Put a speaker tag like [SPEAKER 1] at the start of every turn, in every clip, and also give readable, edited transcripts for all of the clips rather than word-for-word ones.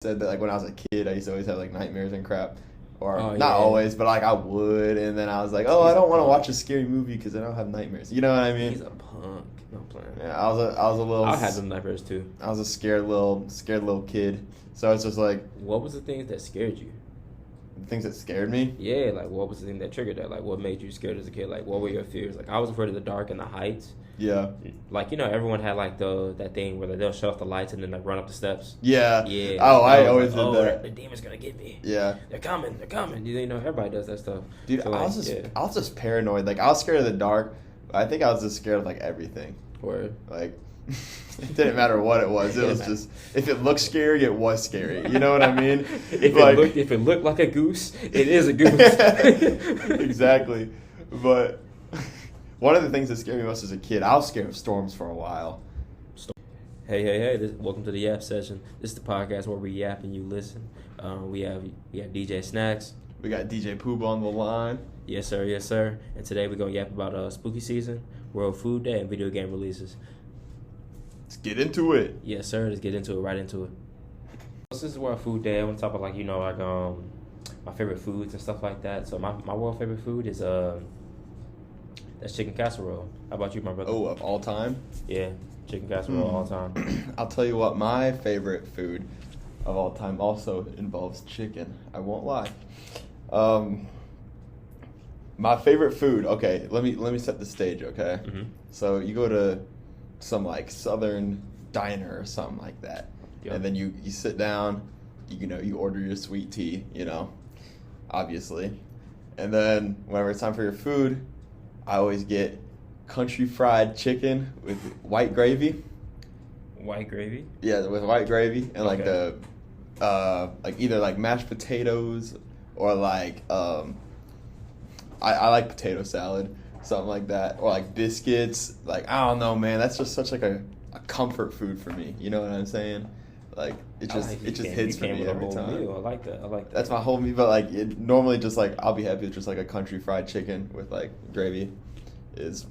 [SPEAKER 1] said that like when I was a kid, I used to always have like nightmares and crap, or
[SPEAKER 2] Oh
[SPEAKER 1] not
[SPEAKER 2] yeah,
[SPEAKER 1] always, but like I would, and then I was like, oh, I
[SPEAKER 2] he's a
[SPEAKER 1] don't want to
[SPEAKER 2] punk.
[SPEAKER 1] watch a scary movie because I don't have nightmares. You know what I
[SPEAKER 2] He's
[SPEAKER 1] mean?
[SPEAKER 2] a punk. No playing.
[SPEAKER 1] Yeah, I was a little,
[SPEAKER 2] I had them nightmares too.
[SPEAKER 1] I was a scared little kid. So it's just like
[SPEAKER 2] What was the things that scared you?
[SPEAKER 1] things that scared me.
[SPEAKER 2] Yeah, like what was the thing that triggered that? Like what made you scared as a kid? Like what were your fears? Like I was afraid of the dark and the heights.
[SPEAKER 1] Yeah,
[SPEAKER 2] Like everyone had like that thing where they'll shut off the lights and then like run up the steps.
[SPEAKER 1] yeah.
[SPEAKER 2] Yeah.
[SPEAKER 1] Oh,
[SPEAKER 2] I
[SPEAKER 1] I
[SPEAKER 2] was
[SPEAKER 1] always
[SPEAKER 2] like,
[SPEAKER 1] did
[SPEAKER 2] oh,
[SPEAKER 1] that.
[SPEAKER 2] the demon's gonna get me.
[SPEAKER 1] Yeah,
[SPEAKER 2] They're coming. They're coming. Everybody does that stuff.
[SPEAKER 1] dude,
[SPEAKER 2] So,
[SPEAKER 1] I was just paranoid. Like I was scared of the dark. But I think I was just scared of like everything.
[SPEAKER 2] Word.
[SPEAKER 1] Like it didn't matter what it was. It was just if it looked scary, it was scary. You know what I mean?
[SPEAKER 2] If it looked like a goose, it is a goose.
[SPEAKER 1] Exactly. But one of the things that scared me most as a kid, I was scared of storms for a while.
[SPEAKER 2] Hey! Welcome to the Yapp Session. This is the podcast where we yap and you listen. We have DJ Snacks.
[SPEAKER 1] We got DJ Pooba on the line.
[SPEAKER 2] Yes, sir. Yes, sir. And today we're gonna yap about spooky season, World Food Day, and video game releases.
[SPEAKER 1] Let's get into it.
[SPEAKER 2] Yes, sir. Let's get into it. Right into it. This is World Food Day. I want to talk about my favorite foods and stuff like that. So my world favorite food is that's chicken casserole. How about you, my brother?
[SPEAKER 1] Oh, of all time?
[SPEAKER 2] Yeah, chicken casserole all time.
[SPEAKER 1] I'll tell you what, my favorite food of all time also involves chicken. I won't lie. My favorite food. Okay, let me set the stage. Okay,
[SPEAKER 2] Mm-hmm.
[SPEAKER 1] so you go to some like southern diner or something like that,
[SPEAKER 2] Yep.
[SPEAKER 1] and then you sit down. You order your sweet tea. Obviously, and then whenever it's time for your food, I always get country fried chicken with white gravy.
[SPEAKER 2] White gravy.
[SPEAKER 1] Yeah, with white gravy and like
[SPEAKER 2] Okay.
[SPEAKER 1] like either like mashed potatoes or like I like potato salad, something like that, or like biscuits. Like I don't know, man. That's just such like a comfort food for me. You know what I'm saying? Like it just hits for me every time.
[SPEAKER 2] Meal. I like that.
[SPEAKER 1] That's my whole meal, but like it normally just like I'll be happy with just like a country fried chicken with like gravy is,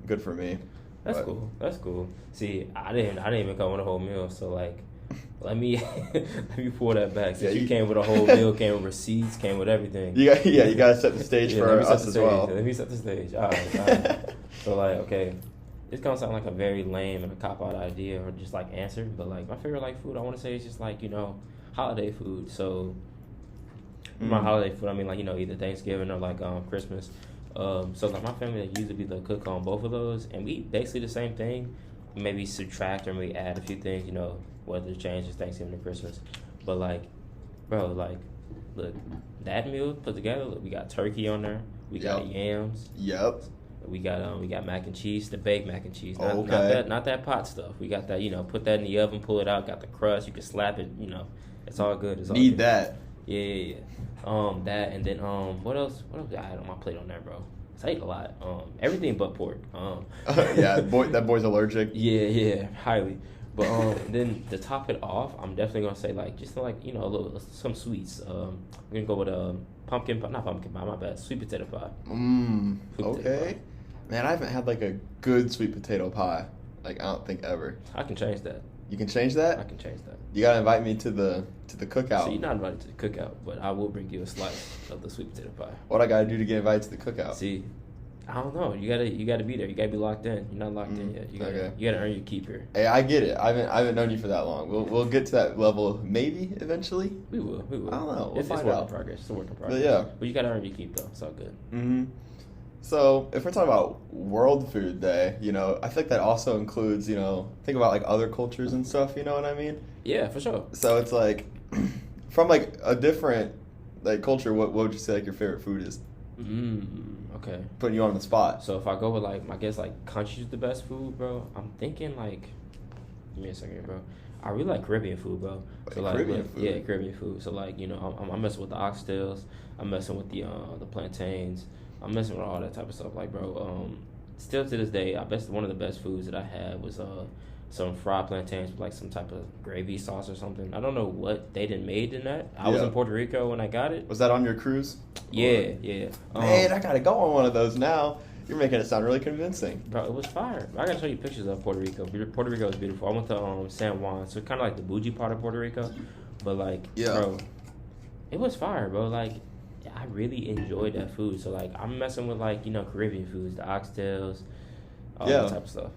[SPEAKER 1] good for me.
[SPEAKER 2] That's
[SPEAKER 1] But-
[SPEAKER 2] cool. That's cool. See, I didn't even come with a whole meal, so like, let me pull that back. Since
[SPEAKER 1] Yeah,
[SPEAKER 2] you came with a whole meal, came with receipts, came with everything.
[SPEAKER 1] You gotta set the stage
[SPEAKER 2] Yeah,
[SPEAKER 1] for
[SPEAKER 2] let me set
[SPEAKER 1] us
[SPEAKER 2] the
[SPEAKER 1] as
[SPEAKER 2] stage.
[SPEAKER 1] well.
[SPEAKER 2] Let me set the stage. All right. So like, okay, it's gonna sound like a very lame and a cop out idea or just like answer, but like my favorite like food I want to say is just like holiday food. So my holiday food, I mean like either Thanksgiving or like Christmas. So like my family like usually be the cook on both of those, and we eat basically the same thing. Maybe subtract or maybe add a few things, whether it changes Thanksgiving to Christmas. But like, bro, like, look, that meal put together. Look, we got turkey on there. We got
[SPEAKER 1] Yep.
[SPEAKER 2] yams.
[SPEAKER 1] Yep.
[SPEAKER 2] We got mac and cheese, the baked mac and cheese. Not,
[SPEAKER 1] Okay.
[SPEAKER 2] not that pot stuff. We got that, put that in the oven, pull it out, got the crust. You can slap it. It's all good. It's all
[SPEAKER 1] Need
[SPEAKER 2] good.
[SPEAKER 1] that.
[SPEAKER 2] Yeah. That and then what else? What else I had on my plate on there, bro? I ate a lot. Everything but pork.
[SPEAKER 1] Yeah, that boy's allergic.
[SPEAKER 2] Yeah, highly. But then to top it off, I'm definitely gonna say like just like a little some sweets. I'm gonna go with not pumpkin pie, my bad, sweet potato pie. Sweet potato
[SPEAKER 1] Okay.
[SPEAKER 2] pie.
[SPEAKER 1] Man, I haven't had like a good sweet potato pie. Like I don't think ever.
[SPEAKER 2] I can change that.
[SPEAKER 1] You can change
[SPEAKER 2] I
[SPEAKER 1] that?
[SPEAKER 2] can change that.
[SPEAKER 1] You gotta invite me to the cookout.
[SPEAKER 2] So you're not invited to the cookout, but I will bring you a slice of the sweet potato pie.
[SPEAKER 1] What I gotta do to get invited to the cookout?
[SPEAKER 2] See, I don't know. You gotta be there. You gotta be locked in. You're not locked in yet. You gotta earn your keep here.
[SPEAKER 1] Hey, I get it. I haven't known you for that long. We'll get to that level maybe eventually.
[SPEAKER 2] We will.
[SPEAKER 1] I don't know. We'll
[SPEAKER 2] It's
[SPEAKER 1] find
[SPEAKER 2] work
[SPEAKER 1] out.
[SPEAKER 2] in progress. It's a work in progress.
[SPEAKER 1] yeah.
[SPEAKER 2] But you gotta earn your keep though. It's all good.
[SPEAKER 1] Mm-hmm. So if we're talking about World Food Day, I feel like that also includes, think about like other cultures and stuff. You know what I mean?
[SPEAKER 2] Yeah, for sure.
[SPEAKER 1] So it's like from like a different like culture. What would you say like your favorite food is?
[SPEAKER 2] Okay.
[SPEAKER 1] Putting you on the spot.
[SPEAKER 2] So if I go with like, I guess like country's the best food, bro. I'm thinking like, give me a second, bro. I really like Caribbean food, bro. So like,
[SPEAKER 1] Caribbean food?
[SPEAKER 2] Yeah, Caribbean food. So like, I'm messing with the oxtails. I'm messing with the plantains. I'm messing with all that type of stuff. Like, bro, still to this day, one of the best foods that I had was some fried plantains with like some type of gravy sauce or something. I don't know what they done made in that. I was
[SPEAKER 1] Yeah.
[SPEAKER 2] in Puerto Rico when I got it.
[SPEAKER 1] Was that on your cruise?
[SPEAKER 2] Yeah.
[SPEAKER 1] Man, I gotta go on one of those now. You're making it sound really convincing.
[SPEAKER 2] Bro, it was fire. I gotta show you pictures of Puerto Rico. Puerto Rico is beautiful. I went to San Juan, so kind of like the bougie part of Puerto Rico, but like, bro, it was fire, bro. Like, I really enjoyed that food. So like, I'm messing with like Caribbean foods, the oxtails, all that type of stuff.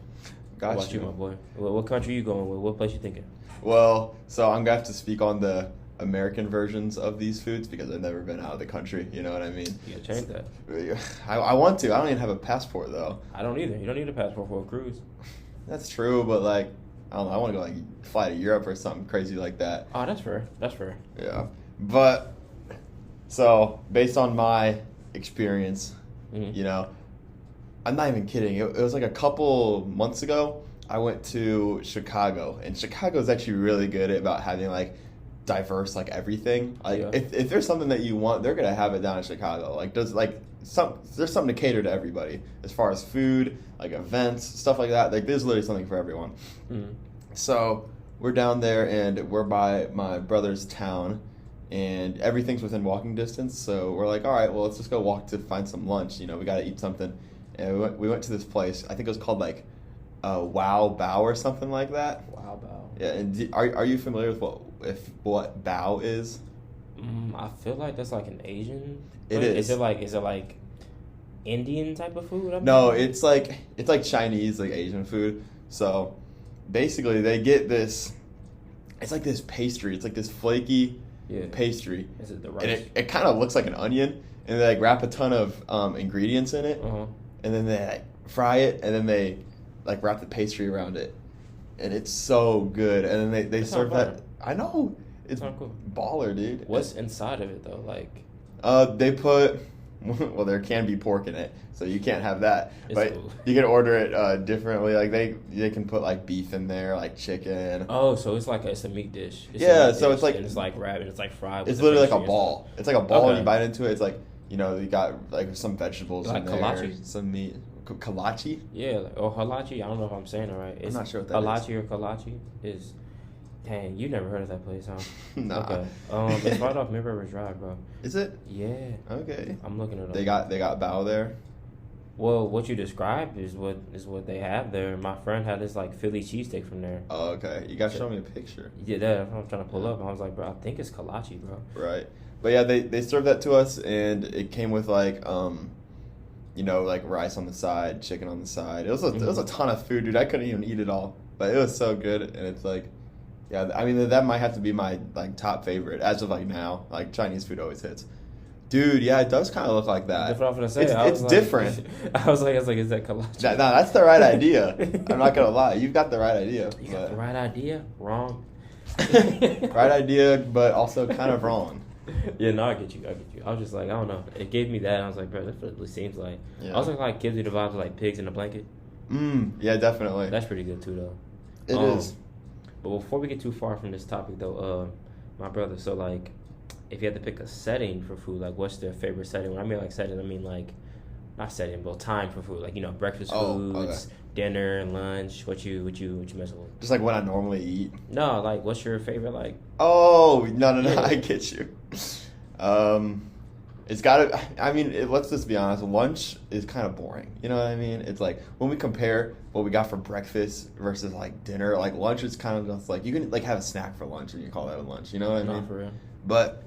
[SPEAKER 1] Got
[SPEAKER 2] What about you, my boy? What country you going with? What place you thinking?
[SPEAKER 1] Well, so I'm gonna have to speak on the American versions of these foods because I've never been out of the country. You know what I mean?
[SPEAKER 2] You gotta change that.
[SPEAKER 1] I want to. I don't even have a passport though.
[SPEAKER 2] I don't either. You don't need a passport for a cruise.
[SPEAKER 1] That's true, but like, I don't know. I want to go like fly to Europe or something crazy like that.
[SPEAKER 2] Oh, that's fair. That's fair.
[SPEAKER 1] Yeah, but so based on my experience, I'm not even kidding. It was like a couple months ago. I went to Chicago, and Chicago is actually really good about having like diverse like everything. Like if there's something that you want, they're gonna have it down in Chicago. Like there's something to cater to everybody as far as food, like events, stuff like that. Like there's literally something for everyone. So we're down there, and we're by my brother's town, and everything's within walking distance. So we're like, all right, well, let's just go walk to find some lunch. We got to eat something. And we went to this place. I think it was called like Wow Bao or something like that.
[SPEAKER 2] Wow Bao.
[SPEAKER 1] Yeah, and are you familiar with what bao is?
[SPEAKER 2] I feel like that's like an Asian.
[SPEAKER 1] It is.
[SPEAKER 2] Is it like Indian type of food?
[SPEAKER 1] No, it's like Chinese, like Asian food. So basically, they get this. It's like this pastry. It's like this flaky pastry.
[SPEAKER 2] Is it the rice?
[SPEAKER 1] And it kind of looks like an onion, and they like wrap a ton of ingredients in it, and then they like fry it, and then they like wrap the pastry around it, and it's so good. And then they serve that. I know. It's cool. Baller, dude.
[SPEAKER 2] What's inside of it though? Like,
[SPEAKER 1] they put. Well, there can be pork in it, so you can't have that. But
[SPEAKER 2] cool.
[SPEAKER 1] You can order it differently. Like they can put like beef in there, like chicken.
[SPEAKER 2] Oh, so it's a meat dish.
[SPEAKER 1] It's like,
[SPEAKER 2] and it's like wrapped and it's like fried.
[SPEAKER 1] It's literally like a ball. It's like a ball, and you bite into it. It's like you got like some vegetables in there,
[SPEAKER 2] kolache?
[SPEAKER 1] some meat. Kolache?
[SPEAKER 2] Yeah, or halachi. I don't know if I'm saying it right.
[SPEAKER 1] I'm not sure what that
[SPEAKER 2] halachi is. Or kolache is. Dang, you never heard of that place, huh?
[SPEAKER 1] Nah.
[SPEAKER 2] Okay. It's right off Mid River Drive, bro.
[SPEAKER 1] Is it?
[SPEAKER 2] Yeah.
[SPEAKER 1] Okay.
[SPEAKER 2] I'm looking it up.
[SPEAKER 1] They got bao there.
[SPEAKER 2] Well, what you described is what they have there. My friend had this like Philly cheesesteak from there.
[SPEAKER 1] Oh, okay. You gotta show me a picture.
[SPEAKER 2] Yeah, that's what I'm trying to pull up. And I was like, bro, I think it's kolache, bro.
[SPEAKER 1] Right. But yeah, they served that to us, and it came with like like rice on the side, chicken on the side. It was a ton of food, dude. I couldn't even eat it all, but it was so good. And it's like, yeah, I mean that might have to be my like top favorite as of like now. Like Chinese food always hits, dude. Yeah, it does kind of look like that.
[SPEAKER 2] That's what I was gonna say.
[SPEAKER 1] It's different.
[SPEAKER 2] I was like, is that kolache?
[SPEAKER 1] No, that's the right idea. I'm not gonna lie, you've got the right idea.
[SPEAKER 2] You got the right idea, wrong.
[SPEAKER 1] Right idea, but also kind of wrong.
[SPEAKER 2] Yeah, no, I get you. I was just like, I don't know. It gave me that. I was like, bro, that's what it seems like. Yeah. I also like gives you the vibes of like pigs in a blanket.
[SPEAKER 1] Yeah, definitely.
[SPEAKER 2] That's pretty good too, though.
[SPEAKER 1] It is.
[SPEAKER 2] But before we get too far from this topic, though, my brother. So like, if you had to pick a setting for food, like, what's their favorite setting? When I mean like setting, I mean like, not setting, but time for food. Like breakfast foods, dinner, lunch. What you messing with? Just
[SPEAKER 1] like what I normally eat.
[SPEAKER 2] No, like what's your favorite like?
[SPEAKER 1] Oh no! I get you. It's gotta. I mean, let's just be honest. Lunch is kind of boring. You know what I mean? It's like when we compare what we got for breakfast versus like dinner. Like lunch is kind of just like you can like have a snack for lunch and you call that a lunch. You know what I mean?
[SPEAKER 2] Not for real.
[SPEAKER 1] But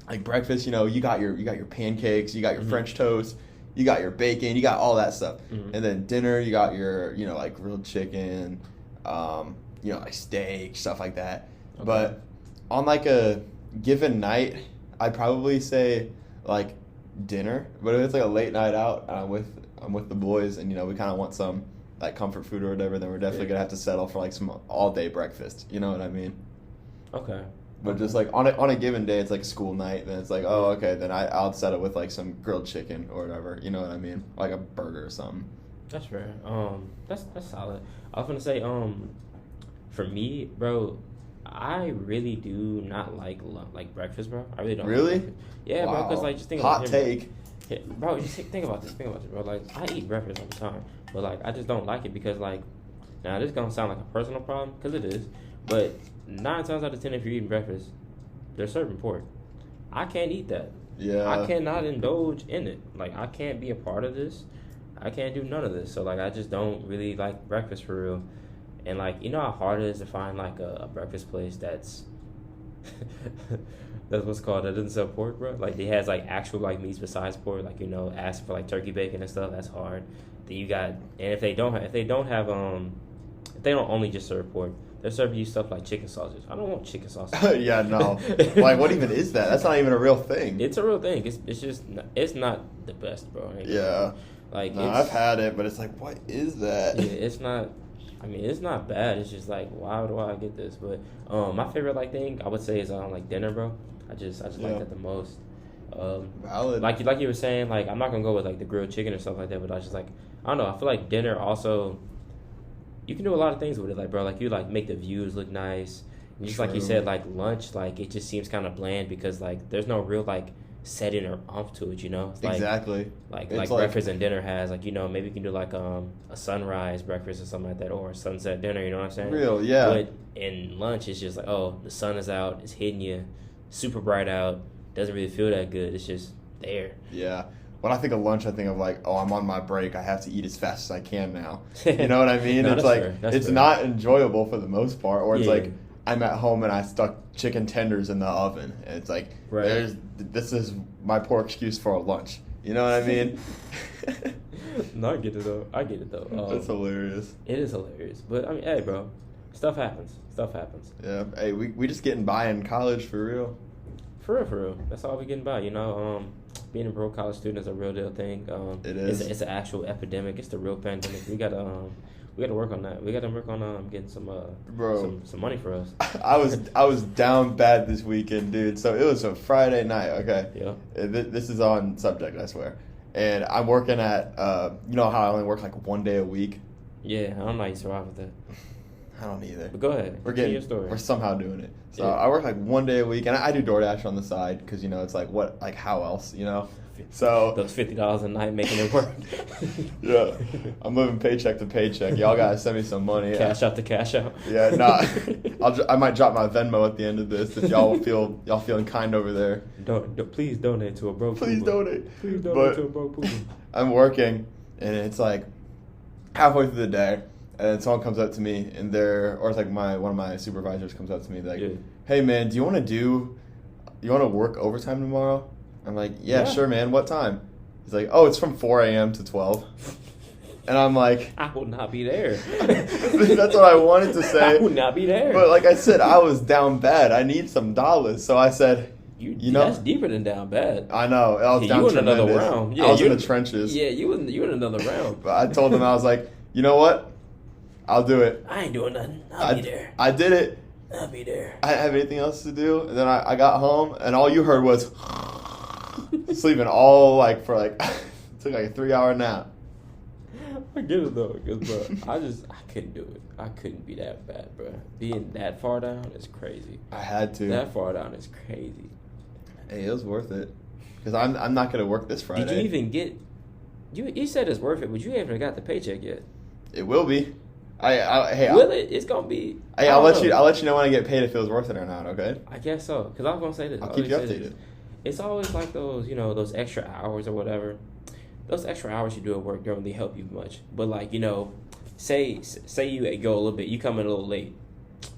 [SPEAKER 1] like breakfast, you got your pancakes, you got your French toast, you got your bacon, you got all that stuff. And then dinner, you got your like grilled chicken, like steak, stuff like that. Okay. But on like a given night, I'd probably say like dinner. But if it's like a late night out, I'm with the boys, and we kind of want some like comfort food or whatever, then we're definitely gonna have to settle for like some all day breakfast. You know what I mean?
[SPEAKER 2] Okay.
[SPEAKER 1] But just like on a given day, it's like school night. Then it's like, oh, okay. Then I'll settle with like some grilled chicken or whatever. You know what I mean? Like a burger or something.
[SPEAKER 2] That's fair. That's solid. I was gonna say, for me, bro, I really do not like breakfast, bro. I really don't.
[SPEAKER 1] Really?
[SPEAKER 2] Like yeah, wow. Bro. Because like just think
[SPEAKER 1] about
[SPEAKER 2] hot
[SPEAKER 1] take.
[SPEAKER 2] Yeah, bro, just think about this, bro. Like I eat breakfast all the time, but like I just don't like it because like now this is gonna sound like a personal problem because it is, but 9 times out of 10, if you're eating breakfast, they're serving pork. I can't eat that.
[SPEAKER 1] Yeah.
[SPEAKER 2] I cannot indulge in it. Like I can't be a part of this. I can't do none of this. So like I just don't really like breakfast for real. And like you know how hard it is to find like a breakfast place that's that's what's called that doesn't sell pork, bro. Like it has like actual like meats besides pork, like you know, ask for like turkey bacon and stuff. That's hard. Then you got, and if they don't only just serve pork, they're serving you stuff like chicken sausage. I don't want chicken sausage.
[SPEAKER 1] Yeah, no. Like, what even is that? That's not even a real thing.
[SPEAKER 2] It's a real thing. It's just it's not the best, bro.
[SPEAKER 1] Yeah.
[SPEAKER 2] Like
[SPEAKER 1] no, I've had it, but it's like, what is that?
[SPEAKER 2] Yeah, it's not. I mean, it's not bad. It's just like, why do I get this? But my favorite like thing I would say is like dinner, bro. I just like that the most.
[SPEAKER 1] Valid.
[SPEAKER 2] Like you were saying, like I'm not gonna go with like the grilled chicken or stuff like that, but I just like I don't know. I feel like dinner also. You can do a lot of things with it, like bro. Like you like make the views look nice. And just like you said, like lunch, like it just seems kind of bland because like there's no real like setting or umph to it, you know. It's
[SPEAKER 1] exactly.
[SPEAKER 2] Like breakfast and dinner has like you know maybe you can do like a sunrise breakfast or something like that or a sunset dinner. You know what I'm saying?
[SPEAKER 1] Real, yeah.
[SPEAKER 2] But in lunch, it's just like the sun is out, it's hitting you, super bright out. Doesn't really feel that good. It's just there.
[SPEAKER 1] Yeah. When I think of lunch, I think of like, I'm on my break. I have to eat as fast as I can now. You know what I mean?
[SPEAKER 2] No,
[SPEAKER 1] it's like
[SPEAKER 2] it's
[SPEAKER 1] fair. Not enjoyable for the most part. Or it's like I'm at home and I stuck chicken tenders in the oven. And it's like this is my poor excuse for a lunch. You know what I mean?
[SPEAKER 2] No, I get it though.
[SPEAKER 1] That's hilarious.
[SPEAKER 2] It is hilarious. But I mean, hey, bro, stuff happens.
[SPEAKER 1] Yeah. Hey, we just getting by in college for real.
[SPEAKER 2] For real. That's all we getting by, you know. Being a broke college student is a real deal thing.
[SPEAKER 1] It is.
[SPEAKER 2] It's an actual epidemic. It's the real pandemic. We gotta work on that. We gotta work on getting some money for us.
[SPEAKER 1] I was down bad this weekend, dude. So it was a Friday night. Okay.
[SPEAKER 2] Yeah.
[SPEAKER 1] This is on subject, I swear. And I'm working at you know how I only work like 1 day a week.
[SPEAKER 2] Yeah, I don't know how you survive with that.
[SPEAKER 1] I don't either.
[SPEAKER 2] But go ahead.
[SPEAKER 1] We're somehow doing it. So I work like 1 day a week, and I do DoorDash on the side because you know it's like how else, you know? So
[SPEAKER 2] those $50 a night making it work.
[SPEAKER 1] Yeah, I'm living paycheck to paycheck. Y'all gotta send me some money.
[SPEAKER 2] Cash out to cash out.
[SPEAKER 1] Yeah, nah. I might drop my Venmo at the end of this if y'all feeling kind over there.
[SPEAKER 2] Please donate to a broke.
[SPEAKER 1] Please donate.
[SPEAKER 2] Please donate to a broke pooper.
[SPEAKER 1] I'm working, and it's like halfway through the day. And then someone comes up to me, and or it's like one of my supervisors comes up to me like, "Hey man, do you want to work overtime tomorrow?" I'm like, yeah, sure man. What time? He's like, "Oh, it's from 4 a.m. to 12." And I'm like,
[SPEAKER 2] I will not be there.
[SPEAKER 1] That's what I wanted to say.
[SPEAKER 2] I will not be there.
[SPEAKER 1] But like I said, I was down bad. I need some dollars, so I said, you know,
[SPEAKER 2] that's deeper than down bad.
[SPEAKER 1] I know. I was down
[SPEAKER 2] you in another round. Yeah,
[SPEAKER 1] I was in the trenches.
[SPEAKER 2] Yeah, you in another round.
[SPEAKER 1] But I told him, I was like, you know what? I'll do it.
[SPEAKER 2] I ain't doing nothing. I'll be there.
[SPEAKER 1] I did it.
[SPEAKER 2] I'll be there.
[SPEAKER 1] I didn't have anything else to do. And then I got home, and all you heard was sleeping all took like a 3-hour nap.
[SPEAKER 2] I get it though, because bro, I couldn't do it. I couldn't be that bad, bro. Being that far down is crazy.
[SPEAKER 1] I had to.
[SPEAKER 2] That far down is crazy.
[SPEAKER 1] Hey, it was worth it. Because I'm not gonna work this Friday.
[SPEAKER 2] Did you even get? You said it's worth it, but you haven't got the paycheck yet.
[SPEAKER 1] It will be.
[SPEAKER 2] It's gonna be.
[SPEAKER 1] Hey, I'll let you know when I get paid if it was worth it or not. Okay.
[SPEAKER 2] I guess so. Because I was gonna say this.
[SPEAKER 1] I'll keep you updated.
[SPEAKER 2] It's always like those extra hours or whatever. Those extra hours you do at work don't really help you much. But say you go a little bit, you come in a little late.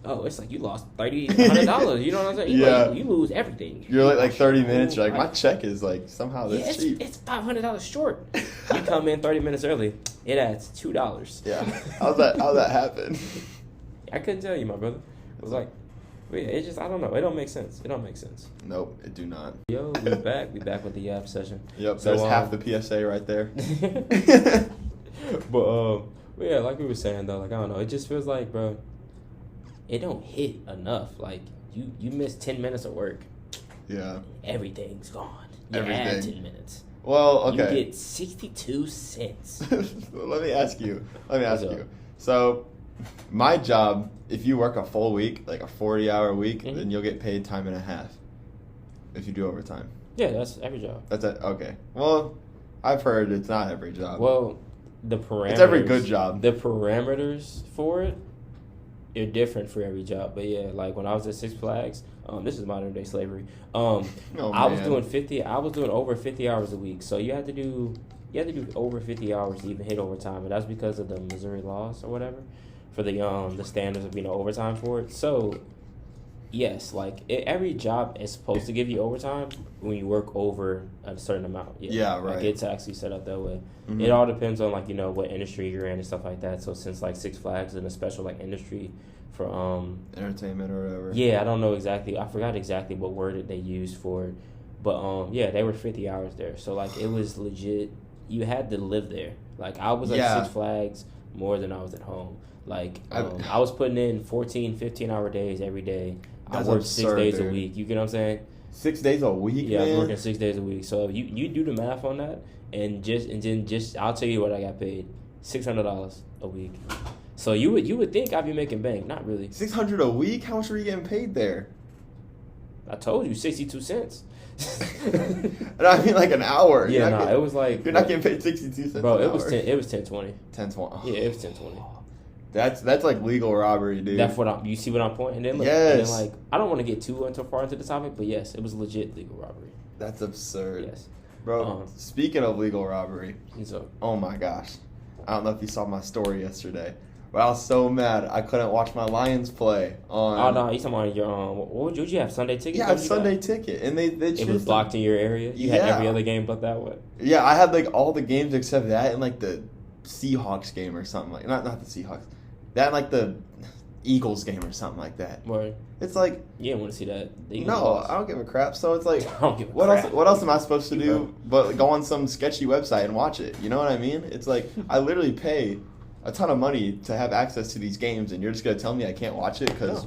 [SPEAKER 2] Oh, it's like you lost $100. You know what I'm saying?
[SPEAKER 1] Yeah.
[SPEAKER 2] You lose everything.
[SPEAKER 1] You're like 30 minutes. You're like, my check is like somehow that's cheap.
[SPEAKER 2] It's $500 short. You come in 30 minutes early, it adds $2.
[SPEAKER 1] Yeah. How's that happen?
[SPEAKER 2] I couldn't tell you, my brother. It was like, it's just, I don't know. It don't make sense.
[SPEAKER 1] Nope, it do not.
[SPEAKER 2] Yo, we back. We back with the Yapp Session.
[SPEAKER 1] Yep, so there's half the PSA right there.
[SPEAKER 2] But, yeah, like we were saying, though, like, I don't know. It just feels like, bro, it don't hit enough. Like, you miss 10 minutes of work.
[SPEAKER 1] Yeah.
[SPEAKER 2] Everything's gone.
[SPEAKER 1] Everything.
[SPEAKER 2] Add 10 minutes.
[SPEAKER 1] Well, okay.
[SPEAKER 2] You get 62 cents.
[SPEAKER 1] Let me ask you. So, my job, if you work a full week, like a 40-hour week, then you'll get paid time and a half if you do overtime.
[SPEAKER 2] Yeah, that's every job.
[SPEAKER 1] That's it. Okay. Well, I've heard it's not every job.
[SPEAKER 2] Well, the parameters.
[SPEAKER 1] It's every good job.
[SPEAKER 2] The parameters for it are different for every job. But yeah, like when I was at Six Flags, this is modern day slavery. I was doing over 50 hours a week. So you had to do you have to do over 50 hours to even hit overtime, and that's because of the Missouri laws or whatever for the standards of overtime for it. So yes, like every job is supposed to give you overtime when you work over a certain amount.
[SPEAKER 1] Yeah, right.
[SPEAKER 2] Like it's actually set up that way.
[SPEAKER 1] Mm-hmm.
[SPEAKER 2] It all depends on what industry you're in and stuff like that. So since like Six Flags is in a special industry for
[SPEAKER 1] entertainment or whatever.
[SPEAKER 2] Yeah, I don't know exactly. I forgot exactly what word they used for it, but they were 50 hours there. So like it was legit. You had to live there. Like I was at Six Flags more than I was at home. Like I was putting in 14, 15-hour days every day. I worked
[SPEAKER 1] absurd,
[SPEAKER 2] 6 days
[SPEAKER 1] dude.
[SPEAKER 2] a week. You get what I'm saying?
[SPEAKER 1] 6 days a week.
[SPEAKER 2] Yeah,
[SPEAKER 1] man?
[SPEAKER 2] I was working 6 days a week. So you do the math on that, and then I'll tell you what I got paid: $600 a week. So you would think I'd be making bank, not really.
[SPEAKER 1] $600 a week? How much were you getting paid there?
[SPEAKER 2] I told you 62 cents.
[SPEAKER 1] And I mean like an hour.
[SPEAKER 2] Yeah, no, it was like
[SPEAKER 1] you're not getting paid 62 cents.
[SPEAKER 2] Bro,
[SPEAKER 1] an
[SPEAKER 2] it
[SPEAKER 1] hour.
[SPEAKER 2] was 1020.
[SPEAKER 1] 10-20. Oh.
[SPEAKER 2] Yeah, it was 1020.
[SPEAKER 1] That's like legal robbery, dude.
[SPEAKER 2] That's what you see what I'm pointing. And then look,
[SPEAKER 1] yes.
[SPEAKER 2] and then I don't want to get too far into the topic, but yes, it was legit legal robbery.
[SPEAKER 1] That's absurd.
[SPEAKER 2] Yes.
[SPEAKER 1] Bro, speaking of legal robbery,
[SPEAKER 2] so,
[SPEAKER 1] oh my gosh. I don't know if you saw my story yesterday, but I was so mad I couldn't watch my Lions play on...
[SPEAKER 2] Oh, no, you talking about your... what would you have, Sunday ticket?
[SPEAKER 1] Yeah, I had Sunday ticket, and they
[SPEAKER 2] it was blocked in your area? You had every other game but that one?
[SPEAKER 1] Yeah, I had like all the games except that and like the Seahawks game or something like... Not the Seahawks. That and like the Eagles game or something like that.
[SPEAKER 2] Word.
[SPEAKER 1] It's like...
[SPEAKER 2] You didn't want to see that.
[SPEAKER 1] No, I don't give a crap. So it's like...
[SPEAKER 2] I don't give a
[SPEAKER 1] what
[SPEAKER 2] crap.
[SPEAKER 1] else? What else am I supposed to do but go on some sketchy website and watch it? You know what I mean? It's like I literally pay a ton of money to have access to these games, and you're just gonna tell me I can't watch it because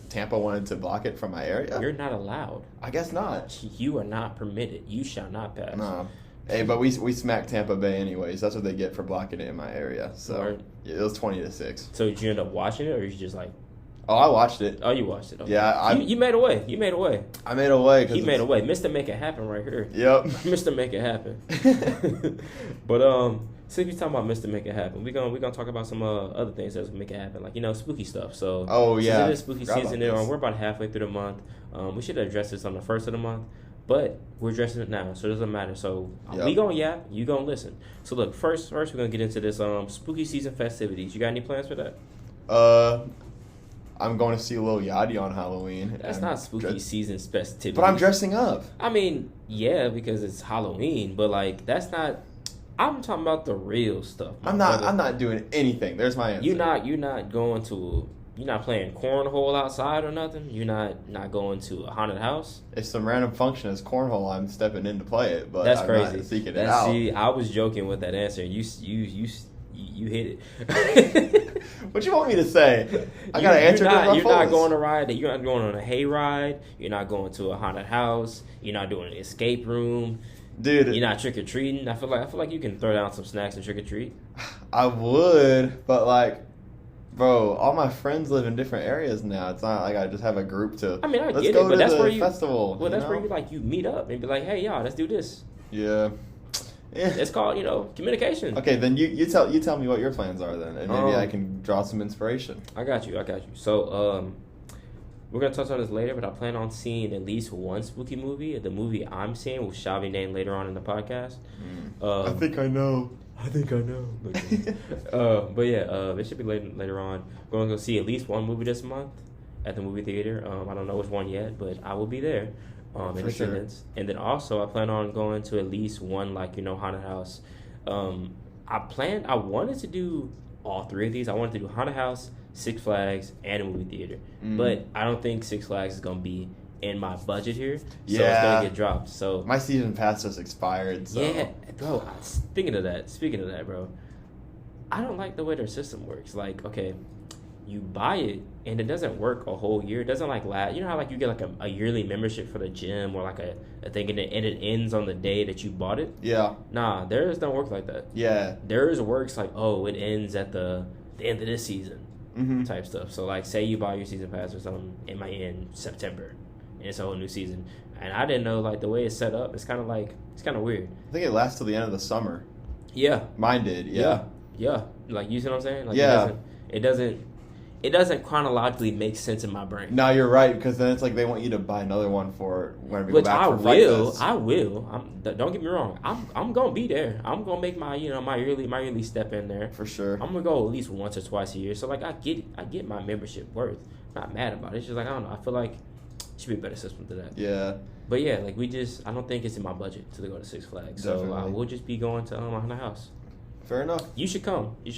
[SPEAKER 1] Tampa wanted to block it from my area?
[SPEAKER 2] You're not allowed.
[SPEAKER 1] I guess not.
[SPEAKER 2] You are not permitted. You shall not pass.
[SPEAKER 1] No. Hey, but we smacked Tampa Bay anyways. That's what they get for blocking it in my area. So yeah, it was 20-6.
[SPEAKER 2] So did you end up watching it, or you just like?
[SPEAKER 1] Oh, I watched it.
[SPEAKER 2] Oh, you watched it. Okay.
[SPEAKER 1] Yeah,
[SPEAKER 2] you made a way. You made a way.
[SPEAKER 1] I made a way.
[SPEAKER 2] He made a way. Mr. Make It Happen right here.
[SPEAKER 1] Yep.
[SPEAKER 2] Mr. Make It Happen. But since we talking about Mr. Make It Happen, we're gonna talk about some other things that make it happen, like spooky stuff. So since it is spooky season, we're about halfway through the month. We should address this on the first of the month, but we're addressing it now, so it doesn't matter. So we gonna yap, you gonna listen. So look, first we're gonna get into this spooky season festivities. You got any plans for that?
[SPEAKER 1] I'm going to see Lil Yachty on Halloween.
[SPEAKER 2] That's not spooky season festivities.
[SPEAKER 1] But I'm dressing up.
[SPEAKER 2] I mean, yeah, because it's Halloween, but like that's not. I'm talking about the real stuff.
[SPEAKER 1] I'm not doing anything. There's my answer.
[SPEAKER 2] You're not going to. You're not playing cornhole outside or nothing. You're not going to a haunted house.
[SPEAKER 1] If some random function is cornhole, I'm stepping in to play it. But
[SPEAKER 2] that's
[SPEAKER 1] I'm
[SPEAKER 2] crazy.
[SPEAKER 1] Not seeking it out.
[SPEAKER 2] See, I was joking with that answer. You hit it.
[SPEAKER 1] What you want me to say? I gotta answer this.
[SPEAKER 2] You're not going to ride. You're not going on a hayride. You're not going to a haunted house. You're not doing an escape room.
[SPEAKER 1] Dude,
[SPEAKER 2] you're not trick or treating. I feel like you can throw down some snacks and trick or treat.
[SPEAKER 1] I would, but like, bro, all my friends live in different areas now. It's not like I just have a group to.
[SPEAKER 2] I mean, I
[SPEAKER 1] let's
[SPEAKER 2] get
[SPEAKER 1] go
[SPEAKER 2] it, but
[SPEAKER 1] to
[SPEAKER 2] that's
[SPEAKER 1] the
[SPEAKER 2] where you
[SPEAKER 1] festival.
[SPEAKER 2] Well, that's where you meet up and be like, hey, y'all, let's do this.
[SPEAKER 1] Yeah.
[SPEAKER 2] It's called communication.
[SPEAKER 1] Okay, then you tell me what your plans are then, and maybe I can draw some inspiration.
[SPEAKER 2] I got you. So we're gonna touch on this later, but I plan on seeing at least one spooky movie. The movie I'm seeing shall be named later on in the podcast.
[SPEAKER 1] I think I know.
[SPEAKER 2] But yeah, it should be later on. We're gonna go see at least one movie this month at the movie theater. I don't know which one yet, but I will be there. In attendance. Sure. And then also I plan on going to at least one haunted house. I wanted to do all three of these. I wanted to do haunted house, Six Flags, and a movie theater. But I don't think Six Flags is gonna be in my budget here. So it's gonna get dropped. So
[SPEAKER 1] my season pass just expired. So.
[SPEAKER 2] Yeah, bro. Speaking of that, bro, I don't like the way their system works. Like, okay, you buy it and it doesn't work a whole year. It doesn't last. You know how you get a yearly membership for the gym or a thing and it ends on the day that you bought it?
[SPEAKER 1] Yeah.
[SPEAKER 2] Nah, theirs don't work like that.
[SPEAKER 1] Yeah.
[SPEAKER 2] Theirs works like, it ends at the end of this season type stuff. So say you buy your season pass or something, it might end September and it's a whole new season. And I didn't know the way it's set up. It's kind of weird.
[SPEAKER 1] I think it lasts till the end of the summer.
[SPEAKER 2] Yeah.
[SPEAKER 1] Mine did. Yeah.
[SPEAKER 2] Yeah. Like, you see what I'm saying?
[SPEAKER 1] Yeah.
[SPEAKER 2] It doesn't. it doesn't chronologically make sense in my brain.
[SPEAKER 1] No, you're right, because then it's like they want you to buy another one for when we
[SPEAKER 2] Which
[SPEAKER 1] go back
[SPEAKER 2] I
[SPEAKER 1] for Fright
[SPEAKER 2] will.
[SPEAKER 1] Fest.
[SPEAKER 2] I will. Don't get me wrong. I'm gonna be there. I'm gonna make my my yearly step in there.
[SPEAKER 1] For sure.
[SPEAKER 2] I'm gonna go at least once or twice a year. So like I get my membership worth. Not mad about it. It's just like I don't know. I feel like it should be a better system to that.
[SPEAKER 1] Yeah.
[SPEAKER 2] But yeah, like I don't think it's in my budget to go to Six Flags.
[SPEAKER 1] Definitely.
[SPEAKER 2] So we'll just be going to my house.
[SPEAKER 1] Fair enough.
[SPEAKER 2] You should come. You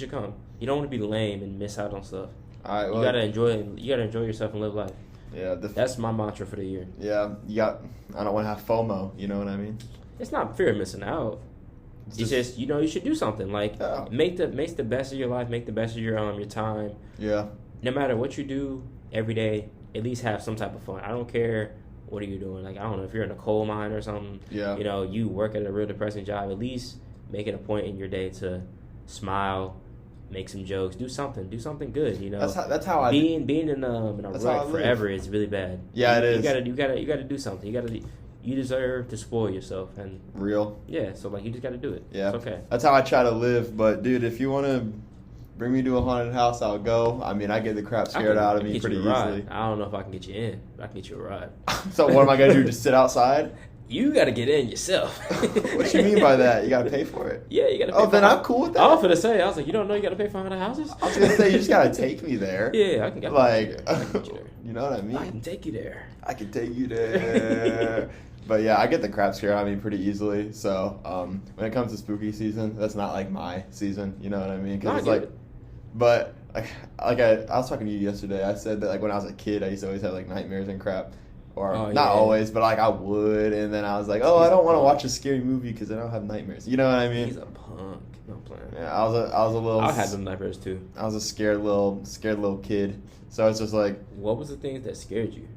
[SPEAKER 2] don't want to be lame and miss out on stuff.
[SPEAKER 1] All right. Well,
[SPEAKER 2] You gotta enjoy yourself and live life.
[SPEAKER 1] Yeah.
[SPEAKER 2] That's my mantra for the year.
[SPEAKER 1] Yeah. I don't want to have FOMO. You know what I mean?
[SPEAKER 2] It's not fear of missing out. It's just you should do something like make the best of your life, make the best of your time.
[SPEAKER 1] Yeah.
[SPEAKER 2] No matter what you do every day, at least have some type of fun. I don't care what are you doing. Like I don't know if you're in a coal mine or something.
[SPEAKER 1] Yeah.
[SPEAKER 2] You work at a real depressing job. At least make it a point in your day to smile, make some jokes, do something good.
[SPEAKER 1] That's how I
[SPEAKER 2] being in a rut forever is really bad.
[SPEAKER 1] Yeah, it is.
[SPEAKER 2] You gotta do something. You deserve to spoil yourself and
[SPEAKER 1] real.
[SPEAKER 2] Yeah, so like you just gotta do it.
[SPEAKER 1] Yeah,
[SPEAKER 2] it's okay.
[SPEAKER 1] That's how I try to live. But dude, if you want to bring me to a haunted house, I'll go. I mean, I get the crap scared out of me pretty easily.
[SPEAKER 2] I don't know if I can get you in, but I can get you a ride.
[SPEAKER 1] So what am I gonna do? Just sit outside?
[SPEAKER 2] You gotta get in yourself.
[SPEAKER 1] What you mean by that? You gotta pay for it?
[SPEAKER 2] Yeah, you gotta pay
[SPEAKER 1] Oh, then I'm cool with that.
[SPEAKER 2] I was gonna say, I was like, you don't know you gotta pay for haunted houses?
[SPEAKER 1] I was gonna say, you just gotta take me there.
[SPEAKER 2] Yeah, I can get you
[SPEAKER 1] you know what I mean?
[SPEAKER 2] I can take you there.
[SPEAKER 1] I can take you there. But yeah, I get the crap scared out of me pretty easily. So when it comes to spooky season, that's not like my season. You know what I mean? Because it's like, but like I was talking to you yesterday. I said that like when I was a kid, I used to always have like nightmares and crap. Or not always, but like I would, and then I was like, I don't want to watch a scary movie because then I'll have nightmares. You know what I mean?
[SPEAKER 2] He's a punk. No playing.
[SPEAKER 1] Yeah, I was a little.
[SPEAKER 2] I had some nightmares too.
[SPEAKER 1] I was a scared little kid. So it's just like.
[SPEAKER 2] What was the things that scared you?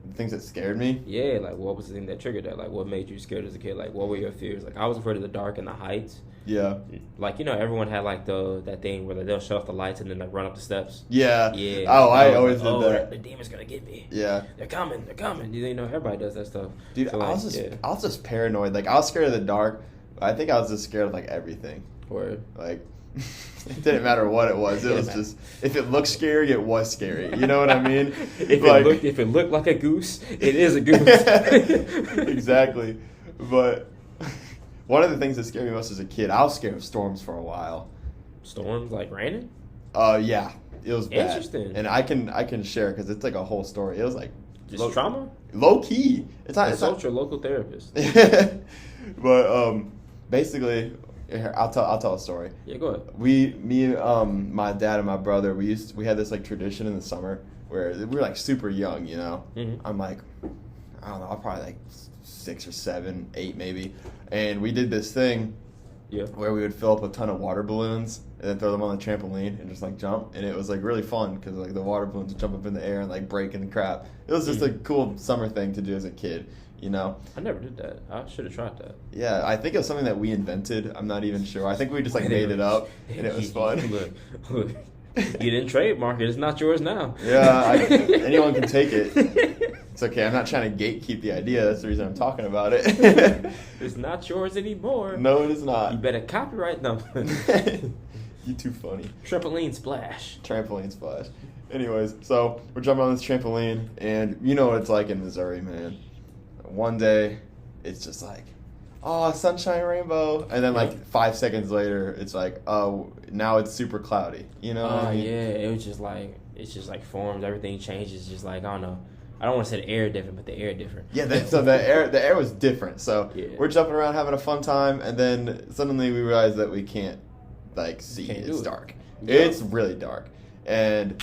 [SPEAKER 1] The things that scared me?
[SPEAKER 2] Yeah, like what was the thing that triggered that? Like what made you scared as a kid? Like what were your fears? Like I was afraid of the dark and the heights.
[SPEAKER 1] Yeah.
[SPEAKER 2] Like everyone had like that thing where they'll shut off the lights and then like run up the steps.
[SPEAKER 1] Yeah.
[SPEAKER 2] Yeah.
[SPEAKER 1] Oh, I always did that.
[SPEAKER 2] The demon's gonna get me.
[SPEAKER 1] Yeah.
[SPEAKER 2] They're coming. Everybody does that stuff.
[SPEAKER 1] Dude,
[SPEAKER 2] so,
[SPEAKER 1] I was just paranoid. Like I was scared of the dark. But I think I was just scared of like everything.
[SPEAKER 2] Word.
[SPEAKER 1] Like it didn't matter what it was. It was just if it looked scary, it was scary. You know what I mean?
[SPEAKER 2] If it looked like a goose, it is a goose.
[SPEAKER 1] Exactly. But one of the things that scared me most as a kid, I was scared of storms for a while.
[SPEAKER 2] Storms like raining?
[SPEAKER 1] Yeah, it was bad.
[SPEAKER 2] Interesting.
[SPEAKER 1] And I can share because it's like a whole story. It was like
[SPEAKER 2] just trauma.
[SPEAKER 1] Low key. It's not
[SPEAKER 2] your local therapist.
[SPEAKER 1] But basically, here, I'll tell a story.
[SPEAKER 2] Yeah, go ahead.
[SPEAKER 1] Me, my dad and my brother, we had this like tradition in the summer where we were like super young, you know.
[SPEAKER 2] Mm-hmm.
[SPEAKER 1] I'm like, I don't know, I'm probably like 6 or 7, 8 maybe, and we did this thing.
[SPEAKER 2] Yeah.
[SPEAKER 1] Where we would fill up a ton of water balloons and then throw them on the trampoline and just like jump, and it was like really fun because like the water balloons would jump up in the air and like break and crap. It was just a cool summer thing to do as a kid, you know.
[SPEAKER 2] I never did that. I should have tried that.
[SPEAKER 1] Yeah, I think it was something that we invented. I'm not even sure. I think we just like made it up and it was fun.
[SPEAKER 2] Look, you didn't trademark it. It's not yours now.
[SPEAKER 1] Yeah, anyone can take it. It's okay. I'm not trying to gatekeep the idea. That's the reason I'm talking about it.
[SPEAKER 2] It's not yours anymore.
[SPEAKER 1] No, it is not.
[SPEAKER 2] You better copyright them.
[SPEAKER 1] You're too funny.
[SPEAKER 2] Trampoline splash.
[SPEAKER 1] Trampoline splash. Anyways, so we're jumping on this trampoline, and you know what it's like in Missouri, man. One day, it's just like, oh, sunshine, rainbow, and then like 5 seconds later, it's like, oh, now it's super cloudy. You know what I mean?
[SPEAKER 2] Yeah, it's just like forms. Everything changes. Just like I don't know. I don't want to say the air different, but the air different.
[SPEAKER 1] Yeah, so the air was different. So
[SPEAKER 2] yeah.
[SPEAKER 1] We're jumping around having a fun time, and then suddenly we realize that we can't like see. It's dark. Yeah. It's really dark, and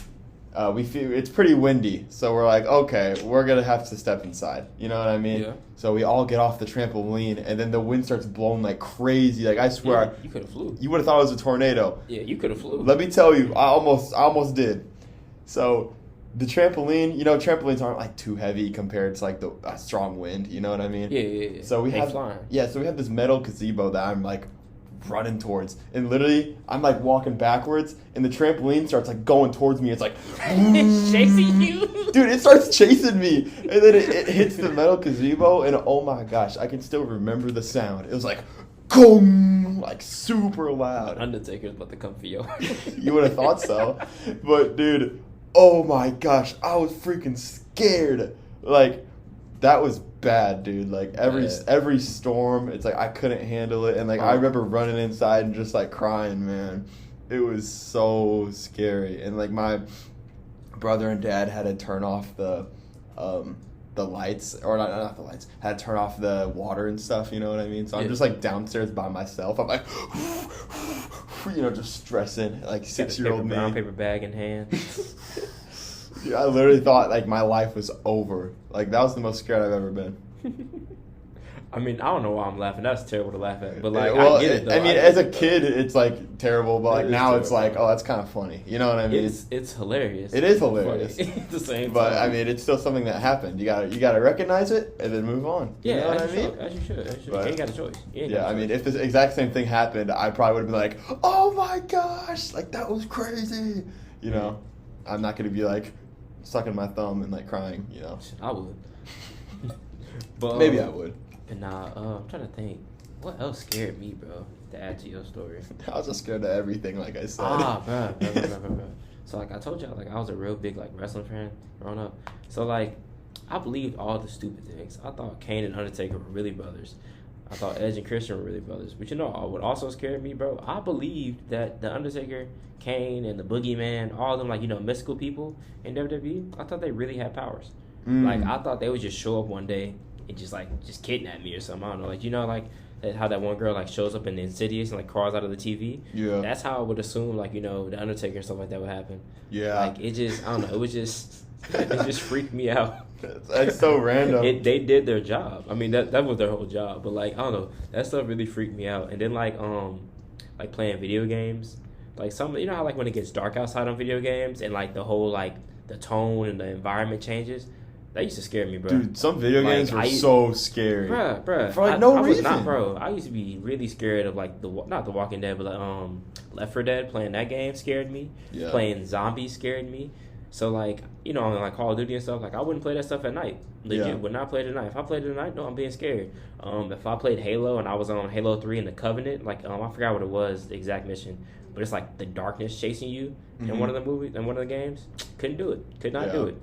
[SPEAKER 1] we feel it's pretty windy. So we're like, okay, we're gonna have to step inside. You know what I mean?
[SPEAKER 2] Yeah.
[SPEAKER 1] So we all get off the trampoline, and then the wind starts blowing like crazy. Like I swear,
[SPEAKER 2] you could have flew.
[SPEAKER 1] You would have thought it was a tornado.
[SPEAKER 2] Yeah, you could have flew.
[SPEAKER 1] Let me tell you, I almost did. So. The trampoline, you know, trampolines aren't like too heavy compared to like the strong wind. You know what I mean?
[SPEAKER 2] Yeah.
[SPEAKER 1] So we have
[SPEAKER 2] flying.
[SPEAKER 1] Yeah, so we have this metal gazebo that I'm like running towards, and literally I'm like walking backwards, and the trampoline starts like going towards me. It's like
[SPEAKER 2] it's chasing you,
[SPEAKER 1] dude. It starts chasing me, and then it hits the metal gazebo, and oh my gosh, I can still remember the sound. It was like, boom, like super loud.
[SPEAKER 2] Undertaker's about to come for you.
[SPEAKER 1] You would have thought so, but dude. Oh my gosh, I was freaking scared. Like, that was bad, dude. Like, every storm, it's like I couldn't handle it. And, like, I remember running inside and just, like, crying, man. It was so scary. And, like, my brother and dad had to turn off the lights, or not the lights, had to turn off the water and stuff, you know what I mean? So I'm just, like, downstairs by myself. I'm like, you know, just stressing, like, 6-year-old me.
[SPEAKER 2] Brown paper bag in hand.
[SPEAKER 1] Dude, I literally thought, like, my life was over. Like, that was the most scared I've ever been.
[SPEAKER 2] I mean, I don't know why I'm laughing. That's terrible to laugh at. But, like,
[SPEAKER 1] well,
[SPEAKER 2] I get it, though.
[SPEAKER 1] I mean, as a kid, it's, like, terrible. But, like, now it's like, oh, that's kind of funny. You know what I mean?
[SPEAKER 2] It's hilarious.
[SPEAKER 1] It is hilarious.
[SPEAKER 2] At the same time.
[SPEAKER 1] But, I mean, it's still something that happened. You gotta recognize it and then move on.
[SPEAKER 2] Yeah,
[SPEAKER 1] you know what I
[SPEAKER 2] mean?
[SPEAKER 1] mean?
[SPEAKER 2] As you should.
[SPEAKER 1] But,
[SPEAKER 2] you ain't got a choice.
[SPEAKER 1] I mean, if this exact same thing happened, I probably would have been like, oh, my gosh. Like, that was crazy. You know? I'm not going to be, like, sucking my thumb and, like, crying, you know?
[SPEAKER 2] I would. But
[SPEAKER 1] maybe I would.
[SPEAKER 2] But nah, I'm trying to think. What else scared me, bro, to add to your story?
[SPEAKER 1] I was just scared of everything, like I said.
[SPEAKER 2] Bro. So, like, I told y'all, like, I was a real big, like, wrestling fan growing up. So, like, I believed all the stupid things. I thought Kane and Undertaker were really brothers. I thought Edge and Christian were really brothers. But you know what also scared me, bro? I believed that the Undertaker, Kane, and the Boogeyman, all of them, like, you know, mystical people in WWE, I thought they really had powers. Like, I thought they would just show up one day and just kidnap me or something. I don't know. Like, you know, like, how that one girl, like, shows up in Insidious and, like, crawls out of the TV?
[SPEAKER 1] Yeah.
[SPEAKER 2] That's how I would assume, like, you know, the Undertaker and stuff like that would happen.
[SPEAKER 1] Yeah.
[SPEAKER 2] Like, it just, I don't know. It just freaked me out.
[SPEAKER 1] That's so random.
[SPEAKER 2] They did their job. I mean, that was their whole job. But, like, I don't know. That stuff really freaked me out. And then, like playing video games. Like, you know how, like, when it gets dark outside on video games and, like, the whole, like, the tone and the environment changes? That used to scare me, bro.
[SPEAKER 1] Dude, some video games were so scary.
[SPEAKER 2] Bruh.
[SPEAKER 1] For, like, no reason.
[SPEAKER 2] I used to be really scared of, like, not The Walking Dead, but, like, Left 4 Dead. Playing that game scared me. Yeah. Playing Zombies scared me. So, like, you know, on, like, Call of Duty and stuff, like, I wouldn't play that stuff at night. Legit, would not play it at night. If I played it at night, no, I'm being scared. If I played Halo and I was on Halo 3 in the Covenant, like, I forgot what it was, the exact mission, but it's, like, the darkness chasing you in one of the games. Couldn't do it. Could not do it.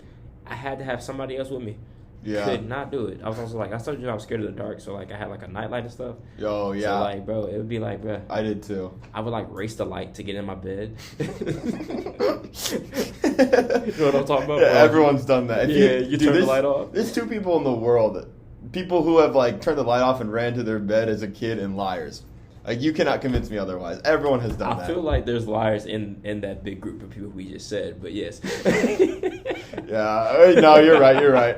[SPEAKER 2] I had to have somebody else with me. Yeah. Could not do it. I was also like, I told you I was scared of the dark, so, like, I had, like, a nightlight and stuff.
[SPEAKER 1] Oh, yeah.
[SPEAKER 2] So, like, bro, it would be like, bro.
[SPEAKER 1] I did, too.
[SPEAKER 2] I would, like, race the light to get in my bed. You know what I'm talking about?
[SPEAKER 1] Yeah, everyone's done that.
[SPEAKER 2] You turn the light off.
[SPEAKER 1] There's two people in the world. People who have, like, turned the light off and ran to their bed as a kid and liars. Like, you cannot convince me otherwise. Everyone has done that.
[SPEAKER 2] I feel like there's liars in that big group of people we just said, but yes.
[SPEAKER 1] Yeah. No, you're right.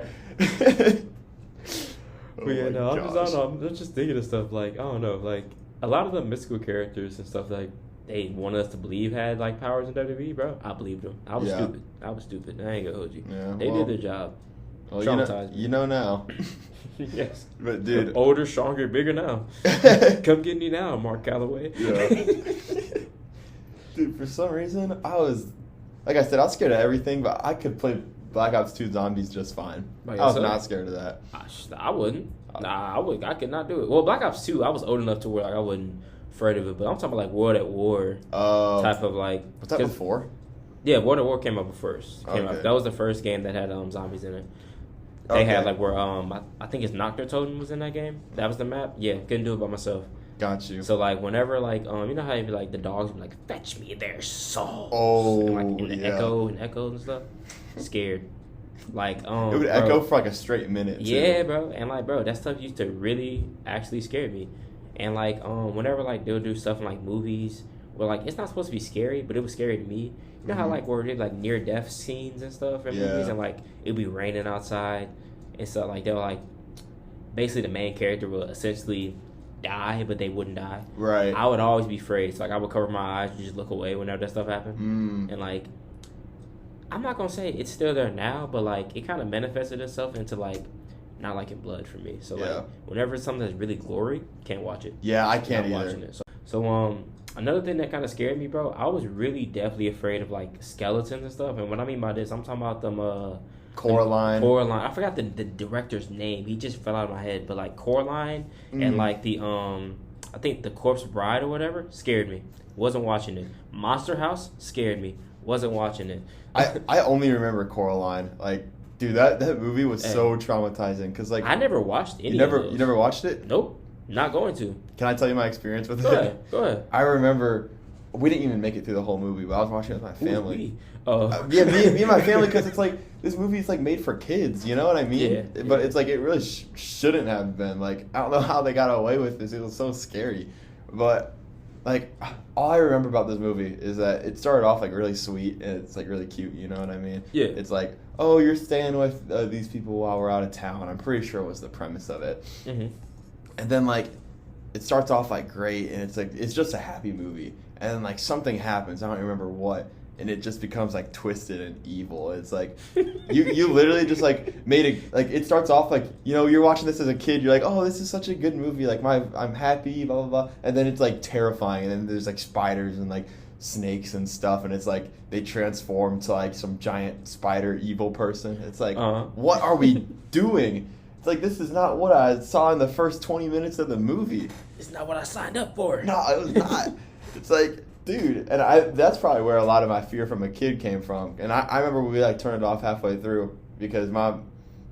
[SPEAKER 2] But yeah, no, I'm just thinking of stuff like, I don't know, like, a lot of the mystical characters and stuff, like, they wanted us to believe had, like, powers in WWE, bro. I believed them. I was stupid. I ain't gonna hold you. Yeah, they did their job.
[SPEAKER 1] Well, traumatized me. You know now.
[SPEAKER 2] Yes.
[SPEAKER 1] But, dude.
[SPEAKER 2] Older, stronger, bigger now. Come get me now, Mark Calloway.
[SPEAKER 1] Yeah. Dude, for some reason, I was scared of everything, but I could play Black Ops 2 Zombies just fine. I was not scared of that.
[SPEAKER 2] I wouldn't. Nah, I could not do it. Well, Black Ops 2, I was old enough to where, like, I wasn't afraid of it, but I'm talking about, like, World at War type of, like...
[SPEAKER 1] Was that before?
[SPEAKER 2] Yeah, World at War came out first. That was the first game that had zombies in it. They had, like, where, I think it's Noctur Totem was in that game. That was the map. Yeah, couldn't do it by myself.
[SPEAKER 1] Got you.
[SPEAKER 2] So, like, whenever, like, you know how you'd be, like, the dogs would be like, fetch me their souls.
[SPEAKER 1] Oh,
[SPEAKER 2] and, like, in the echo and stuff. Scared. Like,
[SPEAKER 1] it would echo for, like, a straight minute, too.
[SPEAKER 2] Yeah, bro. And, like, bro, that stuff used to really actually scare me. And, like, whenever, like, they'll do stuff in, like, movies where, like, it's not supposed to be scary, but it was scary to me. You know how, like, where they did, like, near-death scenes and stuff in movies, and, like, it'd be raining outside and stuff. Like, they'll, like, basically the main character will essentially die, but they wouldn't die.
[SPEAKER 1] Right.
[SPEAKER 2] I would always be afraid. So, like, I would cover my eyes and just look away whenever that stuff happened. And, like, I'm not going to say it's still there now, but, like, it kind of manifested itself into, like, not liking blood for me. So, like, whenever it's something that's really gory, can't watch it.
[SPEAKER 1] Yeah, I can't
[SPEAKER 2] either.
[SPEAKER 1] Watching it.
[SPEAKER 2] So, another thing that kind of scared me, bro, I was really definitely afraid of, like, skeletons and stuff. And what I mean by this, I'm talking about them,
[SPEAKER 1] Coraline.
[SPEAKER 2] I forgot the director's name. He just fell out of my head. But, like, Coraline and, like, the, I think the Corpse Bride or whatever scared me. Wasn't watching it. Monster House scared me. Wasn't watching it.
[SPEAKER 1] I only remember Coraline. Like, dude, that movie was
[SPEAKER 2] Hey.
[SPEAKER 1] so traumatizing because like
[SPEAKER 2] I never watched any.
[SPEAKER 1] you never watched it.
[SPEAKER 2] Nope, not going to.
[SPEAKER 1] Can I tell you my experience with
[SPEAKER 2] Go
[SPEAKER 1] it?
[SPEAKER 2] ahead. Go ahead.
[SPEAKER 1] I remember we didn't even make it through the whole movie, but I was watching it with my family.
[SPEAKER 2] Ooh, oh.
[SPEAKER 1] Yeah, me and my family, because it's like this movie is like made for kids. You know what I mean?
[SPEAKER 2] Yeah,
[SPEAKER 1] But
[SPEAKER 2] yeah.
[SPEAKER 1] it's like it really shouldn't have been. Like I don't know how they got away with this. It was so scary. But like all I remember about this movie is that it started off like really sweet and it's like really cute. You know what I mean?
[SPEAKER 2] Yeah.
[SPEAKER 1] It's like, oh, you're staying with these people while we're out of town. I'm pretty sure was the premise of it.
[SPEAKER 2] Mm-hmm.
[SPEAKER 1] And then like it starts off like great and it's like it's just a happy movie. And then like something happens, I don't remember what, and it just becomes like twisted and evil. It's like you literally just like made it like it starts off like, you know, you're watching this as a kid, you're like, oh, this is such a good movie, like I'm happy, blah blah blah, and then it's like terrifying, and then there's like spiders and like snakes and stuff, and it's like they transform to like some giant spider evil person. It's like, what are we doing? It's like, this is not what I saw in the first 20 minutes of the movie.
[SPEAKER 2] It's not what I signed up for.
[SPEAKER 1] No, it was not. It's like, dude, and that's probably where a lot of my fear from a kid came from. And I remember we like turned it off halfway through because my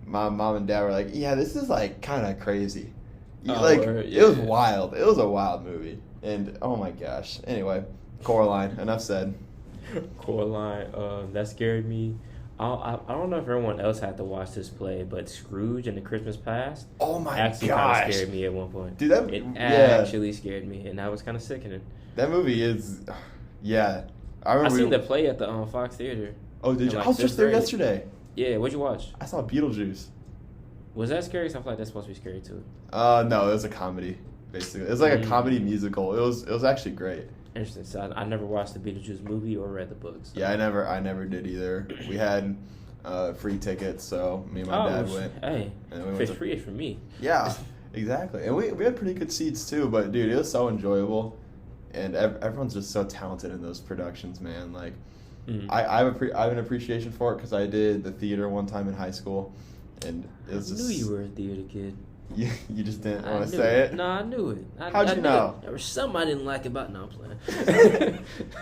[SPEAKER 1] mom and dad were like, yeah, this is like kind of crazy. Like, it was wild. It was a wild movie. And oh my gosh. Anyway, Coraline, enough said.
[SPEAKER 2] Coraline, that scared me. I don't know if everyone else had to watch this play, but Scrooge and the Christmas Past
[SPEAKER 1] Oh my
[SPEAKER 2] actually
[SPEAKER 1] gosh.
[SPEAKER 2] kind of scared me at one point.
[SPEAKER 1] Dude, that
[SPEAKER 2] It
[SPEAKER 1] yeah.
[SPEAKER 2] actually scared me, and that was kind of sickening.
[SPEAKER 1] That movie is, yeah. I
[SPEAKER 2] I
[SPEAKER 1] remember
[SPEAKER 2] seen the play at the Fox Theater.
[SPEAKER 1] Oh, did
[SPEAKER 2] in,
[SPEAKER 1] you?
[SPEAKER 2] like,
[SPEAKER 1] I was just
[SPEAKER 2] fifth
[SPEAKER 1] there
[SPEAKER 2] grade.
[SPEAKER 1] yesterday.
[SPEAKER 2] Yeah, what'd you watch?
[SPEAKER 1] I saw Beetlejuice.
[SPEAKER 2] Was that scary? 'Cause I feel like that's supposed to be scary too.
[SPEAKER 1] No, it was a comedy, basically. It was like a comedy musical. It was actually great.
[SPEAKER 2] Interesting. So I never watched the Beetlejuice movie or read the books. So.
[SPEAKER 1] Yeah, I never did either. We had free tickets, so me and my dad went.
[SPEAKER 2] Hey,
[SPEAKER 1] And we
[SPEAKER 2] if
[SPEAKER 1] went
[SPEAKER 2] it's
[SPEAKER 1] to-
[SPEAKER 2] free, it's for me.
[SPEAKER 1] Yeah, exactly. And we had pretty good seats too. But dude, it was so enjoyable, and everyone's just so talented in those productions, man. Like, I have an appreciation for it because I did the theater one time in high school, and it was
[SPEAKER 2] I
[SPEAKER 1] just.
[SPEAKER 2] knew you were a theater kid.
[SPEAKER 1] You just didn't
[SPEAKER 2] I
[SPEAKER 1] want to
[SPEAKER 2] knew
[SPEAKER 1] say it.
[SPEAKER 2] No, I knew it.
[SPEAKER 1] How'd you
[SPEAKER 2] knew
[SPEAKER 1] know?
[SPEAKER 2] There was something I didn't like about. No, I'm playing.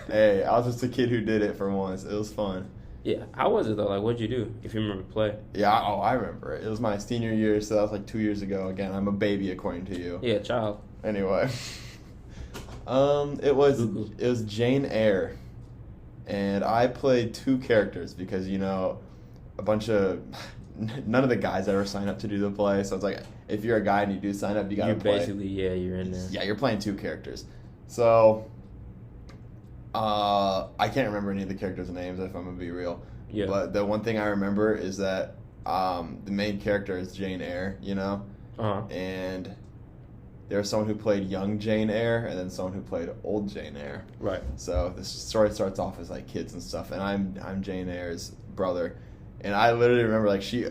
[SPEAKER 1] Hey, I was just a kid who did it for once. It was fun.
[SPEAKER 2] Yeah, how was it though? Like, what'd you do? If you remember play.
[SPEAKER 1] Yeah, I remember it. It was my senior year, so that was like 2 years ago. Again, I'm a baby according to you.
[SPEAKER 2] Yeah, child.
[SPEAKER 1] Anyway, it was
[SPEAKER 2] Ooh.
[SPEAKER 1] Jane Eyre, and I played two characters because a bunch of none of the guys ever sign up to do the play. So it's like if you're a guy and you do sign up, you gotta play.
[SPEAKER 2] Basically, yeah, you're in there.
[SPEAKER 1] Yeah, you're playing two characters. So I can't remember any of the characters' names if I'm gonna be real.
[SPEAKER 2] Yeah.
[SPEAKER 1] But the one thing I remember is that the main character is Jane Eyre,
[SPEAKER 2] Uh-huh.
[SPEAKER 1] and there was someone who played young Jane Eyre and then someone who played old Jane Eyre.
[SPEAKER 2] Right.
[SPEAKER 1] So this story starts off as like kids and stuff, and I'm Jane Eyre's brother, and I literally remember like she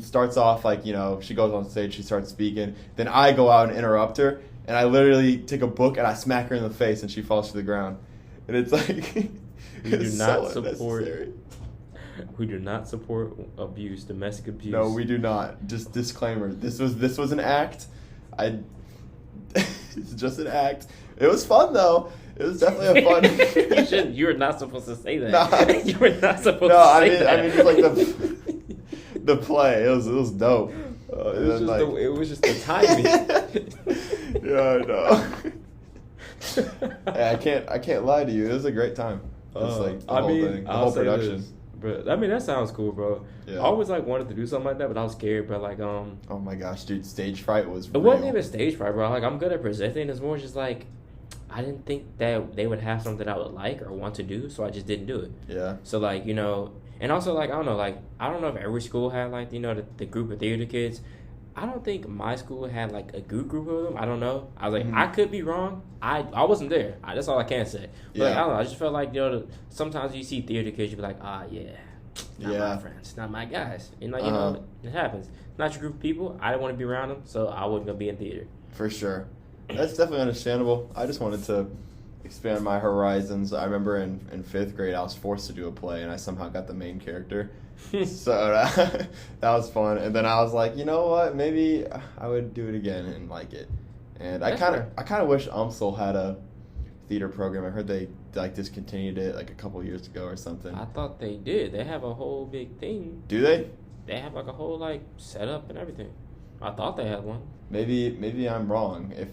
[SPEAKER 1] starts off like she goes on stage, she starts speaking, then I go out and interrupt her, and I literally take a book and I smack her in the face and she falls to the ground, and it's like
[SPEAKER 2] We do
[SPEAKER 1] it's
[SPEAKER 2] not
[SPEAKER 1] so
[SPEAKER 2] support.
[SPEAKER 1] unnecessary.
[SPEAKER 2] We do not support abuse, domestic abuse.
[SPEAKER 1] No, we do not. Just disclaimer. This was an act. It's just an act. It was fun though. It was definitely a fun.
[SPEAKER 2] You were not supposed to say that.
[SPEAKER 1] Nah.
[SPEAKER 2] You were not supposed
[SPEAKER 1] No,
[SPEAKER 2] to say that.
[SPEAKER 1] I mean just like the play. It was dope.
[SPEAKER 2] It was just the timing.
[SPEAKER 1] Yeah, I know. Hey, I can't lie to you. It was a great time. It's like the whole thing, the whole production.
[SPEAKER 2] But I mean, that sounds cool, bro.
[SPEAKER 1] Yeah.
[SPEAKER 2] I always wanted to do something like that, but I was scared. But
[SPEAKER 1] oh my gosh, dude, stage fright was.
[SPEAKER 2] It
[SPEAKER 1] real.
[SPEAKER 2] wasn't even stage fright, bro. I'm good at presenting. It's more just I didn't think that they would have something I would like or want to do, so I just didn't do it.
[SPEAKER 1] Yeah.
[SPEAKER 2] So and also I don't know, I don't know if every school had the group of theater kids. I don't think my school had a good group of them. I don't know. I was I could be wrong. I wasn't there. That's all I can say. But I don't know. I just felt sometimes you see theater kids, you be like, yeah, not my friends, not my guys. And it happens. Not your group of people. I didn't want to be around them, so I wasn't gonna be in theater.
[SPEAKER 1] For sure. That's definitely understandable. I just wanted to expand my horizons. I remember in 5th grade I was forced to do a play and I somehow got the main character. So that was fun. And then I was like, you know what? Maybe I would do it again and like it. And I kind of wish UMSL had a theater program. I heard they like discontinued it like a couple years ago or something.
[SPEAKER 2] I thought they did. They have a whole big thing.
[SPEAKER 1] Do they?
[SPEAKER 2] They have like a whole like setup and everything. I thought they had one.
[SPEAKER 1] Maybe I'm wrong. If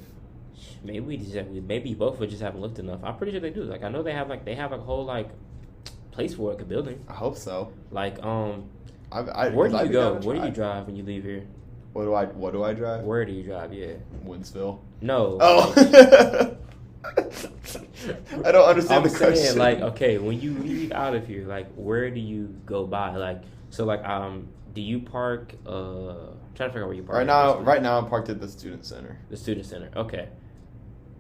[SPEAKER 2] Maybe both of just haven't looked enough. I'm pretty sure they do. Like I know they have like a whole like place for it, like a building.
[SPEAKER 1] I hope so.
[SPEAKER 2] Like
[SPEAKER 1] where
[SPEAKER 2] do you go? Where do you drive when you leave here?
[SPEAKER 1] What do I drive?
[SPEAKER 2] Where do you drive? Yeah.
[SPEAKER 1] Winsville.
[SPEAKER 2] No.
[SPEAKER 1] Oh. I don't understand the question.
[SPEAKER 2] Saying, like, okay, when you leave out of here, like, where do you go by? Like, so, like, do you park? I'm trying to figure out where you park.
[SPEAKER 1] Right now, I'm parked at the student center.
[SPEAKER 2] The student center. Okay.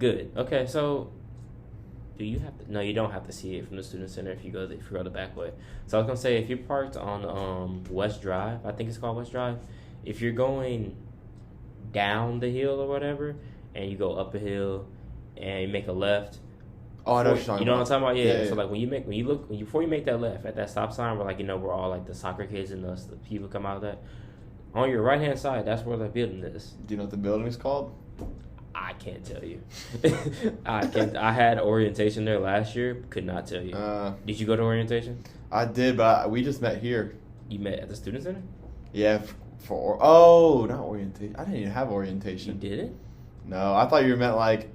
[SPEAKER 2] Good. Okay, so do you have to? No, you don't have to see it from the student center if you go the back way. So I was gonna say if you're parked on West Drive, I think it's called West Drive. If you're going down the hill or whatever, and you go up a hill and you make a left.
[SPEAKER 1] Oh, I know what you're talking about.
[SPEAKER 2] You know what I'm talking about? Yeah.
[SPEAKER 1] Yeah.
[SPEAKER 2] So like before you make that left at that stop sign where like where all like the soccer kids and the people come out of that, on your right hand side, that's where the building is.
[SPEAKER 1] Do you know what the building is called?
[SPEAKER 2] I can't tell you. I had orientation there last year. Could not tell you. Did you go to orientation?
[SPEAKER 1] I did, but we just met here.
[SPEAKER 2] You met at the student center?
[SPEAKER 1] Yeah. Not orientation. I didn't even have orientation.
[SPEAKER 2] You didn't?
[SPEAKER 1] No, I thought you meant like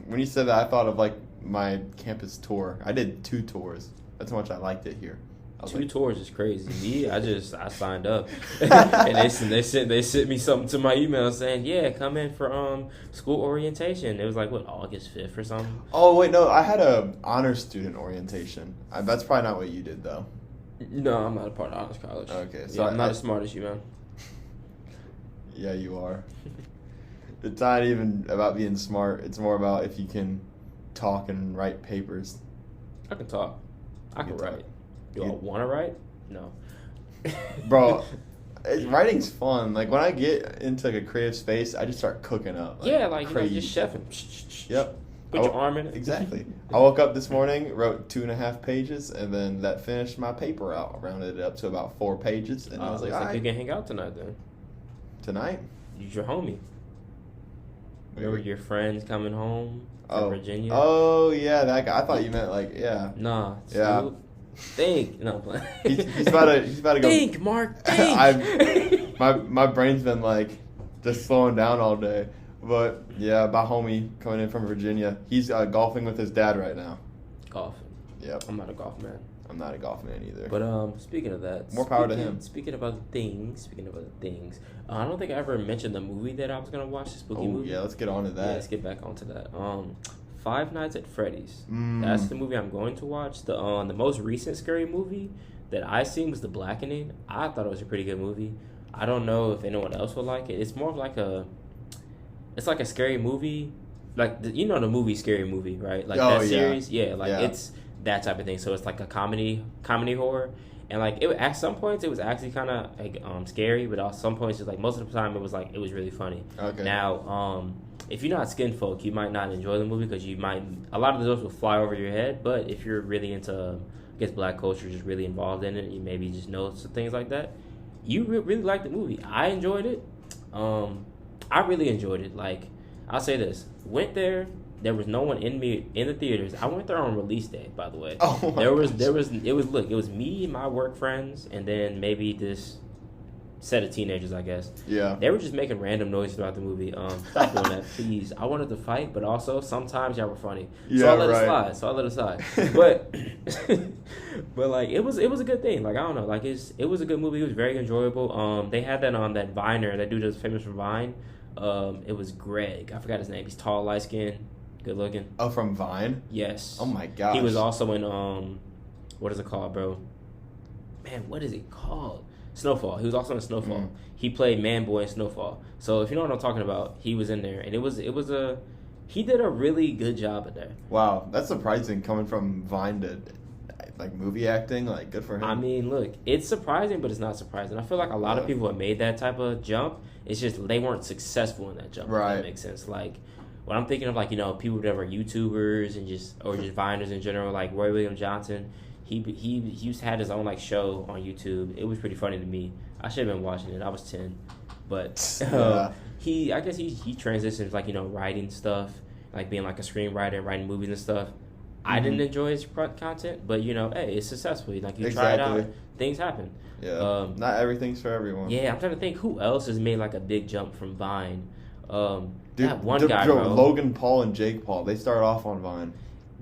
[SPEAKER 1] when you said that. I thought of like my campus tour. I did 2 tours. That's how much I liked it here.
[SPEAKER 2] 2 tours is crazy. Me, I signed up, and they sent me something to my email saying, yeah, come in for school orientation. It was like what, August 5th or something.
[SPEAKER 1] Oh wait, no, I had a honor student orientation. That's probably not what you did though.
[SPEAKER 2] No, I'm not a part of honors college.
[SPEAKER 1] Okay, so
[SPEAKER 2] yeah, I'm not as smart as you, man.
[SPEAKER 1] Yeah, you are. It's not even about being smart. It's more about if you can talk and write papers.
[SPEAKER 2] I can talk. I can write. Do I want to write? No.
[SPEAKER 1] Bro, writing's fun. Like, when I get into, like, a creative space, I just start cooking up.
[SPEAKER 2] Crazy. Just chefing.
[SPEAKER 1] Yep.
[SPEAKER 2] Put your arm in it.
[SPEAKER 1] Exactly. I woke up this morning, wrote 2.5 pages, and then that finished my paper out. I rounded it up to about 4 pages, and I was like, all right.
[SPEAKER 2] You can hang out tonight, then.
[SPEAKER 1] Tonight?
[SPEAKER 2] Use your homie. Remember your friends coming home from Virginia?
[SPEAKER 1] Oh, yeah, that guy. I thought you meant, like, yeah.
[SPEAKER 2] Nah.
[SPEAKER 1] Yeah.
[SPEAKER 2] Think. No, I'm playing.
[SPEAKER 1] He's about to go.
[SPEAKER 2] Think, Mark. Think.
[SPEAKER 1] My brain's been, like, just slowing down all day. But, yeah, my homie coming in from Virginia, he's golfing with his dad right now.
[SPEAKER 2] Golfing.
[SPEAKER 1] Yep.
[SPEAKER 2] I'm not a golf man.
[SPEAKER 1] I'm not a golf man either.
[SPEAKER 2] But speaking of that,
[SPEAKER 1] more power to him.
[SPEAKER 2] Speaking of other things, I don't think I ever mentioned the movie that I was gonna watch. The spooky movie.
[SPEAKER 1] Yeah, let's get on to that.
[SPEAKER 2] Yeah, let's get back onto that. Five Nights at Freddy's. That's the movie I'm going to watch. The most recent scary movie that I seen was The Blackening. I thought it was a pretty good movie. I don't know if anyone else would like it. It's more of like it's like a scary movie, like the movie Scary Movie, right? Like that series, it's that type of thing. So it's like a comedy horror, and like at some points it was actually kind of like scary, but at some points it's like most of the time it was really funny.
[SPEAKER 1] Okay.
[SPEAKER 2] Now, if you're not skin folk, you might not enjoy the movie because a lot of the jokes will fly over your head. But if you're really into, I guess, black culture, just really involved in it, you maybe just know some things like that. You really like the movie. I enjoyed it. I really enjoyed it. Like, I'll say this: went there. There was no one in the theaters. I went there on release day, by the way.
[SPEAKER 1] Oh my
[SPEAKER 2] It was me, my work friends, and then maybe this set of teenagers, I guess.
[SPEAKER 1] Yeah.
[SPEAKER 2] They were just making random noise throughout the movie. Stop doing that, please. I wanted to fight, but also sometimes y'all were funny.
[SPEAKER 1] Yeah,
[SPEAKER 2] so I let it slide. But but like it was a good thing. Like, I don't know, like it was a good movie. It was very enjoyable. They had that on that Viner, that dude that's famous for Vine. It was Greg. I forgot his name. He's tall, light skinned, good looking.
[SPEAKER 1] Oh, from Vine?
[SPEAKER 2] Yes.
[SPEAKER 1] Oh my gosh.
[SPEAKER 2] He was also in what is it called, bro? Man, what is it called? Snowfall. He was also in Snowfall. He played Man Boy in Snowfall. So if you know what I'm talking about, he was in there, and he did a really good job at that.
[SPEAKER 1] Wow, that's surprising coming from Vine to like movie acting. Like, good for him.
[SPEAKER 2] I mean, look, it's surprising, but it's not surprising. I feel like a lot of people have made that type of jump. It's just they weren't successful in that jump.
[SPEAKER 1] Right.
[SPEAKER 2] If that makes sense. Like, when I'm thinking of, like, people that are YouTubers and just Viners in general, like Roy William Johnson. He used to have his own, like, show on YouTube. It was pretty funny to me. I should have been watching it. I was 10. But I guess he transitions, like, writing stuff. like being like a screenwriter and writing movies and stuff. I didn't enjoy his content, but hey, it's successful. Like you try it out, things happen.
[SPEAKER 1] Yeah, not everything's for everyone.
[SPEAKER 2] Yeah, I'm trying to think who else has made like a big jump from Vine.
[SPEAKER 1] Dude,
[SPEAKER 2] that one guy, bro.
[SPEAKER 1] Logan Paul and Jake Paul, they started off on Vine.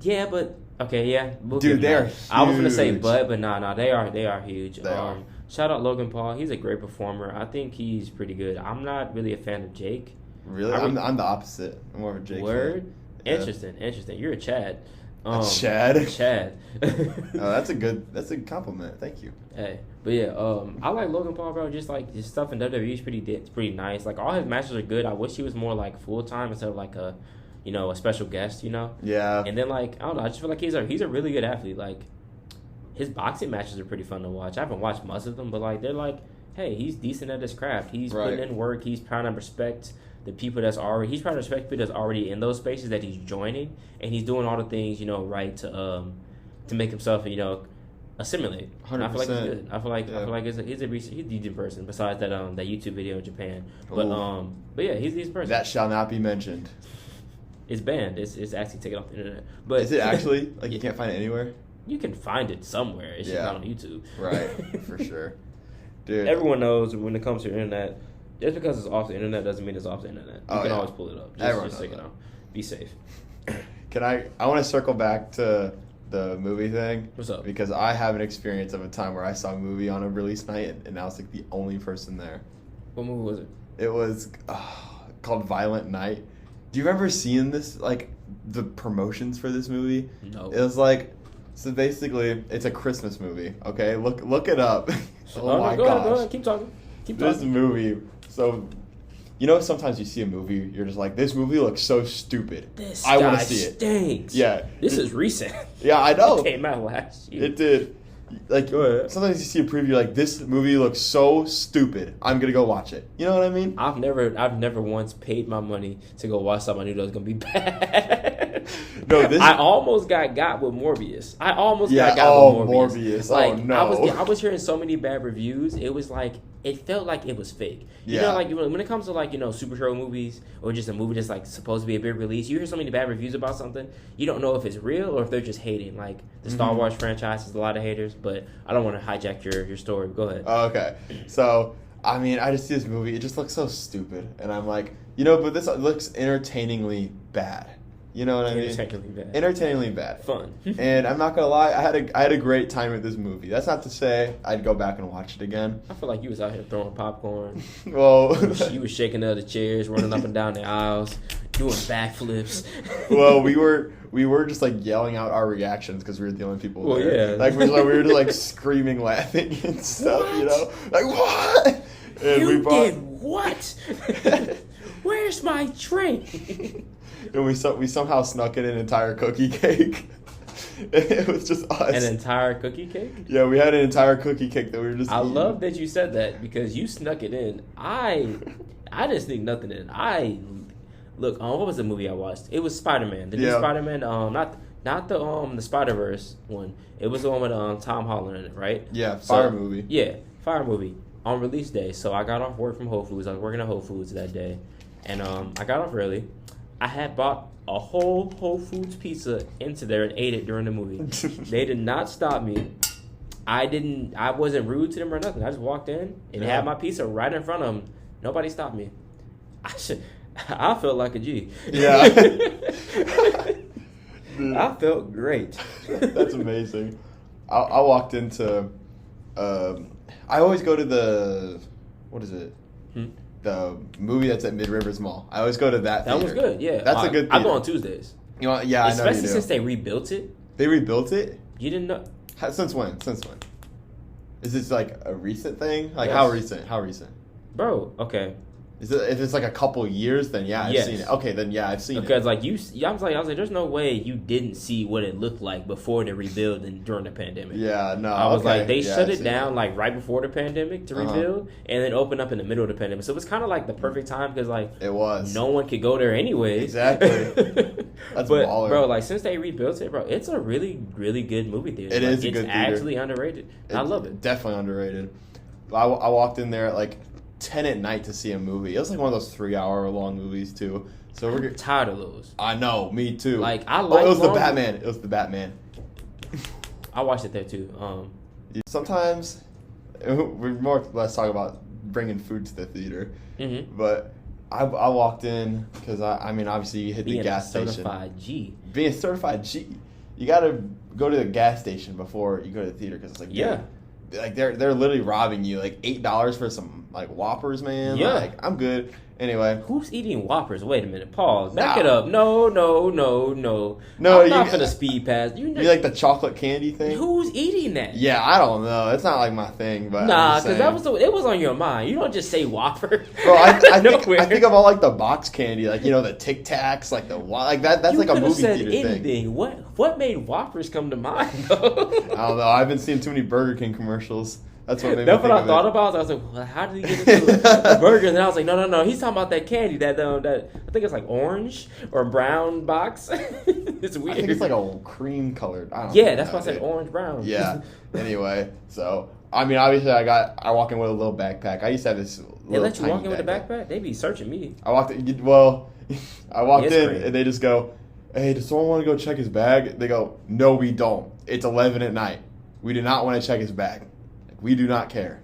[SPEAKER 2] Yeah, but okay, yeah.
[SPEAKER 1] Dude, they're huge.
[SPEAKER 2] I was gonna say, but nah, they are huge.
[SPEAKER 1] They are.
[SPEAKER 2] Shout out Logan Paul. He's a great performer. I think he's pretty good. I'm not really a fan of Jake.
[SPEAKER 1] Really, I'm the opposite. I'm more of a Jake.
[SPEAKER 2] Word.
[SPEAKER 1] Fan.
[SPEAKER 2] Interesting. You're a Chad.
[SPEAKER 1] Chad.
[SPEAKER 2] Oh,
[SPEAKER 1] that's a good compliment. Thank you.
[SPEAKER 2] Hey, but yeah, I like Logan Paul, bro. Just like his stuff in WWE is pretty nice. Like all his matches are good. I wish he was more like full time instead of like a special guest.
[SPEAKER 1] Yeah.
[SPEAKER 2] And then like I don't know. I just feel like he's a really good athlete. Like his boxing matches are pretty fun to watch. I haven't watched most of them, but like they're like, hey, he's decent at his craft. He's putting in work. He's trying to respect the people that's already. He's trying to respect people that's already in those spaces that he's joining, and he's doing all the things right to make himself assimilate.
[SPEAKER 1] 100%.
[SPEAKER 2] I feel like he's good. I feel like he's a decent person. Besides that YouTube video in Japan, but yeah, he's a decent person.
[SPEAKER 1] That shall not be mentioned.
[SPEAKER 2] It's banned. It's actually taken off the internet. But
[SPEAKER 1] is it actually like you can't find it anywhere?
[SPEAKER 2] You can find it somewhere. It's just not on YouTube.
[SPEAKER 1] Right, for sure. Dude,
[SPEAKER 2] everyone knows when it comes to the internet, just because it's off the internet doesn't mean it's off the internet. You can always pull it up. Just so you know. Be safe.
[SPEAKER 1] I want to circle back to the movie thing.
[SPEAKER 2] What's up?
[SPEAKER 1] Because I have an experience of a time where I saw a movie on a release night and I was like the only person there.
[SPEAKER 2] What movie was it?
[SPEAKER 1] It was called Violent Night. Do you remember seeing this, like, the promotions for this movie?
[SPEAKER 2] No.
[SPEAKER 1] It was like, so basically, it's a Christmas movie, okay? Look it up.
[SPEAKER 2] Go ahead. Keep talking.
[SPEAKER 1] This movie, so, sometimes you see a movie, you're just like, this movie looks so stupid. I want to see it.
[SPEAKER 2] Stinks.
[SPEAKER 1] Yeah.
[SPEAKER 2] This is recent.
[SPEAKER 1] Yeah, I know.
[SPEAKER 2] It came out last year.
[SPEAKER 1] It did. Like, sometimes you see a preview like, this movie looks so stupid. I'm going to go watch it. You know what I mean?
[SPEAKER 2] I've never once paid my money to go watch something I knew that was going to be bad.
[SPEAKER 1] No,
[SPEAKER 2] I almost got with Morbius. Got with Morbius. Like,
[SPEAKER 1] no.
[SPEAKER 2] I was hearing so many bad reviews. It was like, it felt like it was fake. Like when it comes to like, superhero movies or just a movie that's like supposed to be a big release, you hear so many bad reviews about something, you don't know if it's real or if they're just hating. Like the Star Wars franchise has a lot of haters, but I don't want to hijack your story. Go ahead.
[SPEAKER 1] Okay. So, I mean, I just see this movie. It just looks so stupid. And I'm like, but this looks entertainingly bad. You know what I mean? Entertainingly bad.
[SPEAKER 2] Fun.
[SPEAKER 1] And I'm not gonna lie, I had a great time with this movie. That's not to say I'd go back and watch it again.
[SPEAKER 2] I feel like you was out here throwing popcorn.
[SPEAKER 1] Well,
[SPEAKER 2] you was shaking the other chairs, running up and down the aisles, doing backflips.
[SPEAKER 1] Well, we were just like yelling out our reactions because we were the only people there.
[SPEAKER 2] Well, yeah.
[SPEAKER 1] Like we were just like screaming, laughing and stuff.
[SPEAKER 2] What?
[SPEAKER 1] Like what? And
[SPEAKER 2] you did what? Where's my drink?
[SPEAKER 1] And we somehow snuck in an entire cookie cake. It was just us.
[SPEAKER 2] An entire cookie cake?
[SPEAKER 1] Yeah, we had an entire cookie cake that we were just eating.
[SPEAKER 2] Love that you said that because you snuck it in. I didn't sneak nothing in. Look, what was the movie I watched? It was Spider-Man. The new Spider-Man, not the Spider-Verse one. It was the one with Tom Holland in it, right?
[SPEAKER 1] Yeah, Fire movie.
[SPEAKER 2] Yeah, Fire movie on release day. So I got off work from Whole Foods. I was working at Whole Foods that day, and I got off early. I had bought a whole Whole Foods pizza into there and ate it during the movie. They did not stop me. I wasn't rude to them or nothing. I just walked in and had my pizza right in front of them. Nobody stopped me. I felt like a G.
[SPEAKER 1] Yeah.
[SPEAKER 2] I felt great.
[SPEAKER 1] That's amazing. I walked into, I always go to the, what is it? The movie that's at Mid Rivers Mall. I always go to that theater.
[SPEAKER 2] That was good, yeah.
[SPEAKER 1] That's a good theater.
[SPEAKER 2] I go on Tuesdays.
[SPEAKER 1] I know you do.
[SPEAKER 2] Especially since they rebuilt it.
[SPEAKER 1] They rebuilt it?
[SPEAKER 2] You didn't know?
[SPEAKER 1] Since when? Is this like a recent thing? Like
[SPEAKER 2] Yes.
[SPEAKER 1] How recent?
[SPEAKER 2] Bro, okay.
[SPEAKER 1] If it's like a couple years, then yeah, I've seen it. Okay, then yeah, I've seen it.
[SPEAKER 2] Because like I was like, there's no way you didn't see what it looked like before the rebuild and during the pandemic.
[SPEAKER 1] Yeah, no.
[SPEAKER 2] I was like, they shut it down like right before the pandemic to rebuild, and then open up in the middle of the pandemic. So it was kind of like the perfect time because like
[SPEAKER 1] it was.
[SPEAKER 2] No one could go there anyways.
[SPEAKER 1] Exactly. That's
[SPEAKER 2] but
[SPEAKER 1] baller.
[SPEAKER 2] Bro, like since they rebuilt it, bro, it's a really really good movie theater.
[SPEAKER 1] It is a good theater.
[SPEAKER 2] It's actually underrated. I love it.
[SPEAKER 1] Definitely underrated. I walked in there at like 10 at night to see a movie. It was like one of those 3-hour long movies too. So we're
[SPEAKER 2] tired of those.
[SPEAKER 1] I know, me too.
[SPEAKER 2] Like I like.
[SPEAKER 1] It was the Batman. It was the Batman.
[SPEAKER 2] I watched it there too.
[SPEAKER 1] Sometimes we're more or less talking about bringing food to the theater, but I walked in because I mean obviously you hit the gas station. Being a certified G, you gotta go to the gas station before you go to the theater because it's like like they're literally robbing you like $8 for some like Whoppers, man.
[SPEAKER 2] Yeah,
[SPEAKER 1] like I'm good. Anyway,
[SPEAKER 2] who's eating Whoppers? Wait a minute, pause. Back it up. No.
[SPEAKER 1] No,
[SPEAKER 2] I'm not gonna speed past. You
[SPEAKER 1] like the chocolate candy thing?
[SPEAKER 2] Who's eating that?
[SPEAKER 1] Yeah, I don't know. It's not like my thing, but
[SPEAKER 2] nah, because it was on your mind. You don't just say Whopper.
[SPEAKER 1] Bro, I think of all like the box candy, like the Tic Tacs, like like that. That's
[SPEAKER 2] you
[SPEAKER 1] like a movie
[SPEAKER 2] said
[SPEAKER 1] theater
[SPEAKER 2] anything.
[SPEAKER 1] thing.
[SPEAKER 2] What made Whoppers come to mind? Though?
[SPEAKER 1] I don't know. I've been seeing too many Burger King commercials. That's what made me
[SPEAKER 2] That's
[SPEAKER 1] think
[SPEAKER 2] what I
[SPEAKER 1] of
[SPEAKER 2] thought
[SPEAKER 1] it.
[SPEAKER 2] about. I was like, well, how did he get into a burger? And then I was like, no. He's talking about that candy that I think it's like orange or brown box. It's weird.
[SPEAKER 1] I think it's like a cream colored. I don't know.
[SPEAKER 2] Yeah, that's why I said orange brown.
[SPEAKER 1] Yeah. Anyway, so I mean, obviously, I walk in with a little backpack. I used to have this little
[SPEAKER 2] They let you
[SPEAKER 1] tiny
[SPEAKER 2] walk in with a backpack? They be searching me.
[SPEAKER 1] I walked in and they just go, "Hey, does someone want to go check his bag?" They go, "No, we don't. It's 11 at night. We do not want to check his bag. We do not care."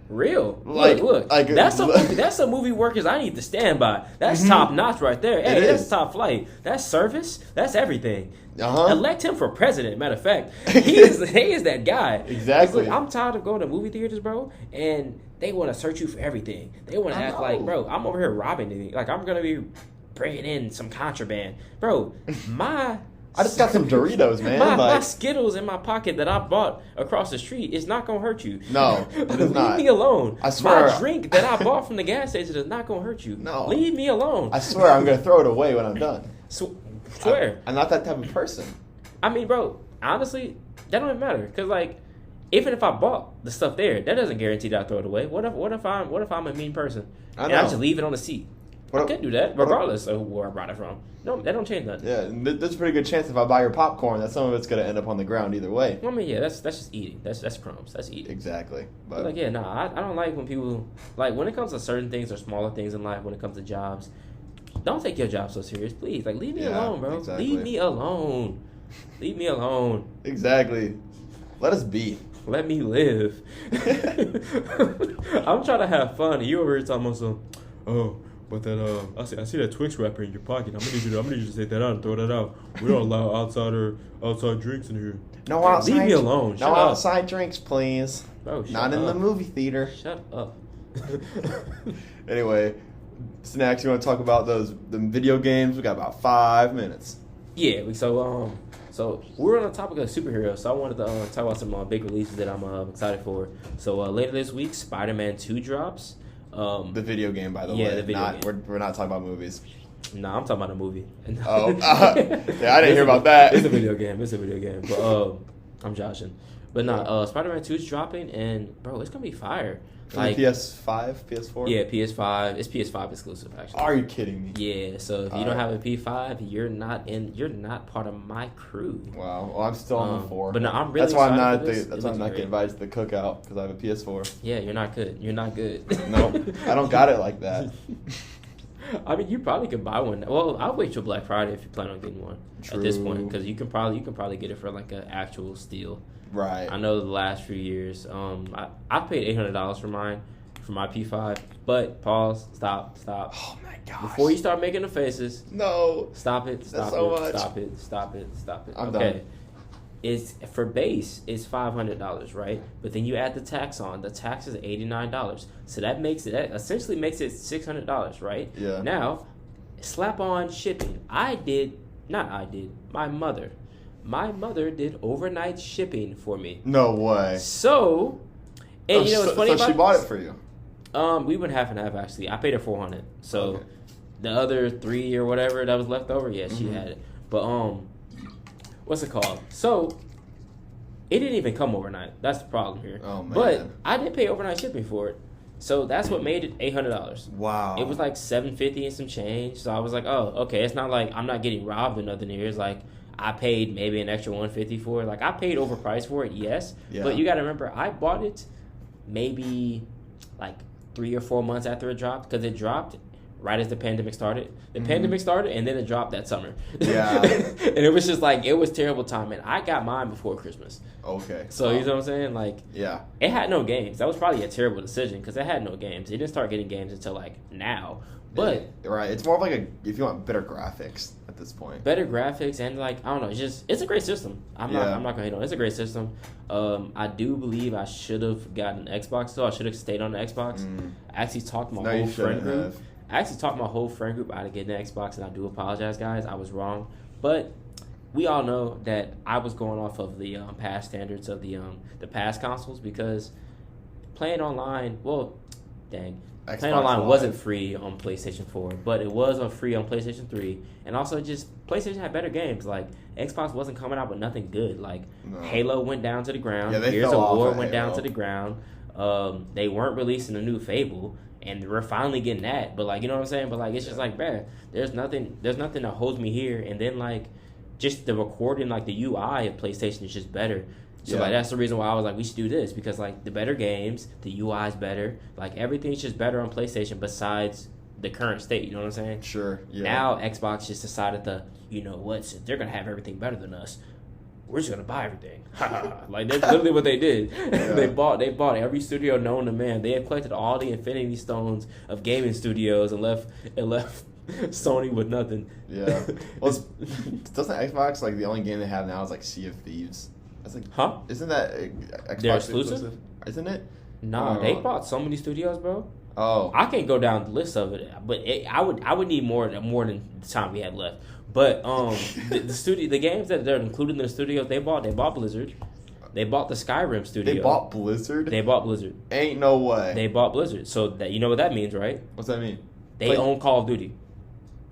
[SPEAKER 2] Real.
[SPEAKER 1] Like,
[SPEAKER 2] look.
[SPEAKER 1] like
[SPEAKER 2] that's some movie workers I need to stand by. That's top notch right there. Hey, that's top flight. That's service. That's everything. Elect him for president. Matter of fact, he is that guy.
[SPEAKER 1] Exactly.
[SPEAKER 2] Look, I'm tired of going to movie theaters, bro, and they want to search you for everything. They want to act like, bro, I'm over here robbing anything. Like I'm gonna be bringing in some contraband, bro.
[SPEAKER 1] I just got some Doritos, man.
[SPEAKER 2] My Skittles in my pocket that I bought across the street is not going to hurt you.
[SPEAKER 1] No, it is not.
[SPEAKER 2] Leave me alone.
[SPEAKER 1] I swear.
[SPEAKER 2] My drink that I bought from the gas station is not going to hurt you.
[SPEAKER 1] No.
[SPEAKER 2] Leave me alone.
[SPEAKER 1] I swear I'm going to throw it away when I'm done.
[SPEAKER 2] Swear.
[SPEAKER 1] I'm not that type of person.
[SPEAKER 2] I mean, bro, honestly, that don't even matter. Because, like, even if I bought the stuff there, that doesn't guarantee that I throw it away. What if I'm a mean person? I just leave it on the seat? I could do that, regardless of where I brought it from. No, that don't change nothing.
[SPEAKER 1] Yeah, there's a pretty good chance if I buy your popcorn that some of it's gonna end up on the ground either way.
[SPEAKER 2] I mean, yeah, that's just eating. That's crumbs. That's eating.
[SPEAKER 1] Exactly.
[SPEAKER 2] But like, yeah, I don't like when people like when it comes to certain things or smaller things in life. When it comes to jobs, don't take your job so serious, please. Like, leave me alone, bro. Exactly. Leave me alone. Leave me alone.
[SPEAKER 1] Exactly. Let us be.
[SPEAKER 2] Let me live. I'm trying to have fun. And you over here talking about some, but that I see that Twix wrapper in your pocket. I'm gonna need you to take that out and throw that out. We don't allow outside drinks in here.
[SPEAKER 1] No outside.
[SPEAKER 2] Leave me alone.
[SPEAKER 1] No outside drinks, please.
[SPEAKER 2] Bro,
[SPEAKER 1] not in the movie theater.
[SPEAKER 2] Shut up.
[SPEAKER 1] Anyway, Snacks, you want to talk about the video games? We got about 5 minutes.
[SPEAKER 2] Yeah. So we're on the topic of superheroes. So I wanted to talk about some big releases that I'm excited for. So later this week, Spider-Man 2 drops.
[SPEAKER 1] The video game, by the way.
[SPEAKER 2] Yeah, the video game.
[SPEAKER 1] We're not talking about movies.
[SPEAKER 2] Nah, I'm talking about a movie.
[SPEAKER 1] Oh, yeah, I didn't hear about that.
[SPEAKER 2] It's a video game. But I'm joshing. But Spider-Man 2 is dropping, and bro, it's gonna be fire.
[SPEAKER 1] Like PS5, PS4.
[SPEAKER 2] Yeah, PS5. It's PS5 exclusive, actually.
[SPEAKER 1] Are you kidding me?
[SPEAKER 2] Yeah. So if you don't have a P5, you're not part of my crew.
[SPEAKER 1] Wow. Well, I'm still on the 4.
[SPEAKER 2] But no, I'm really.
[SPEAKER 1] That's why I'm not. That's why I'm not getting invited to the cookout because I have a PS4.
[SPEAKER 2] Yeah, you're not good.
[SPEAKER 1] No, I don't got it like that.
[SPEAKER 2] I mean, you probably could buy one. Well, I'll wait till Black Friday if you plan on getting one.
[SPEAKER 1] True.
[SPEAKER 2] At this point, because you can probably get it for like an actual steal.
[SPEAKER 1] Right.
[SPEAKER 2] I know the last few years, I paid $800 for my P5. But pause, stop.
[SPEAKER 1] Oh my gosh!
[SPEAKER 2] Before you start making the faces,
[SPEAKER 1] no,
[SPEAKER 2] stop it. Stop it.
[SPEAKER 1] I'm
[SPEAKER 2] okay.
[SPEAKER 1] done.
[SPEAKER 2] It's for base is $500, right? But then you add the tax on. The tax is $89. So that essentially makes it $600, right?
[SPEAKER 1] Yeah.
[SPEAKER 2] Now, slap on shipping. My mother did overnight shipping for me.
[SPEAKER 1] No way.
[SPEAKER 2] So, and you know what's funny
[SPEAKER 1] so she bought it for you.
[SPEAKER 2] We went half and half actually. I paid her $400. So
[SPEAKER 1] okay.
[SPEAKER 2] The other $3 or whatever that was left over, yeah, she had it. But what's it called? So it didn't even come overnight. That's the problem here.
[SPEAKER 1] Oh man.
[SPEAKER 2] But I did pay overnight shipping for it. So that's what made it $800.
[SPEAKER 1] Wow.
[SPEAKER 2] It was like $750 and some change. So I was like, oh, okay. It's not like I'm not getting robbed or nothing here. It's like I paid maybe an extra $150 for it. Like I paid overpriced for it, yes. Yeah. But you got to remember, I bought it maybe like 3 or 4 months after it dropped, because it dropped right as the pandemic started. The pandemic started, and then it dropped that summer.
[SPEAKER 1] Yeah.
[SPEAKER 2] And it was just like, it was terrible timing. I got mine before Christmas.
[SPEAKER 1] Okay.
[SPEAKER 2] So, you know what I'm saying? Like,
[SPEAKER 1] yeah.
[SPEAKER 2] It had no games. That was probably a terrible decision, because it had no games. It didn't start getting games until, like, now. But
[SPEAKER 1] right, it's more of like if you want better graphics at this point.
[SPEAKER 2] Better graphics and like, I don't know, it's a great system. I'm not gonna hate on it. It's a great system. I do believe I should have gotten an Xbox though. I should have stayed on the Xbox. I actually talked to my whole friend group. I actually talked my whole friend group out of getting an Xbox, and I do apologize, guys. I was wrong, but we all know that I was going off of the past standards of the past consoles, because playing online, Xbox playing online Live wasn't free on PlayStation 4, but it was free on PlayStation 3. And also, just PlayStation had better games. Like, Xbox wasn't coming out with nothing good. Like, Halo went down to the ground. Gears of War went down to the ground. They weren't releasing a new Fable, and we're finally getting that. But, like, you know what I'm saying? But, like, it's just like, bruh, there's nothing that holds me here. And then, like, just the recording, like, the UI of PlayStation is just better. So, like, that's the reason why I was like, we should do this. Because, like, the better games, the UI is better. Like, everything's just better on PlayStation besides the current state. You know what I'm saying?
[SPEAKER 1] Sure, yeah.
[SPEAKER 2] Now, Xbox just decided to, you know what, since they're going to have everything better than us, we're just going to buy everything. Like, that's literally what they did. Yeah. They bought every studio known to man. They had collected all the Infinity Stones of gaming studios and left Sony with nothing.
[SPEAKER 1] Yeah. Well, doesn't Xbox, like, the only game they have now is, like, Sea of Thieves? That's like, isn't that Xbox
[SPEAKER 2] they're exclusive?
[SPEAKER 1] Isn't it?
[SPEAKER 2] Nah, they bought so many studios, bro.
[SPEAKER 1] Oh,
[SPEAKER 2] I can't go down the list of it, but I would need more than the time we had left. But the games that they're included in the studios they bought Blizzard. They bought the Skyrim studio.
[SPEAKER 1] They bought Blizzard?
[SPEAKER 2] They bought Blizzard.
[SPEAKER 1] Ain't no way.
[SPEAKER 2] They bought Blizzard. So that, you know what that means, right?
[SPEAKER 1] What's that mean?
[SPEAKER 2] They own Call of Duty.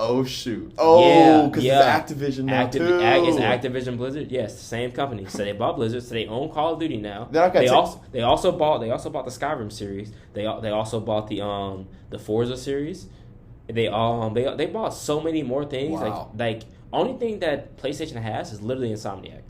[SPEAKER 1] Oh, shoot. Oh, because it's Activision now, too.
[SPEAKER 2] It's Activision Blizzard. Yes, the same company. So they bought Blizzard, so they own Call of Duty now. They also bought the Skyrim series. They also bought the Forza series. They bought so many more things.
[SPEAKER 1] Wow.
[SPEAKER 2] Like only thing that PlayStation has is literally Insomniac.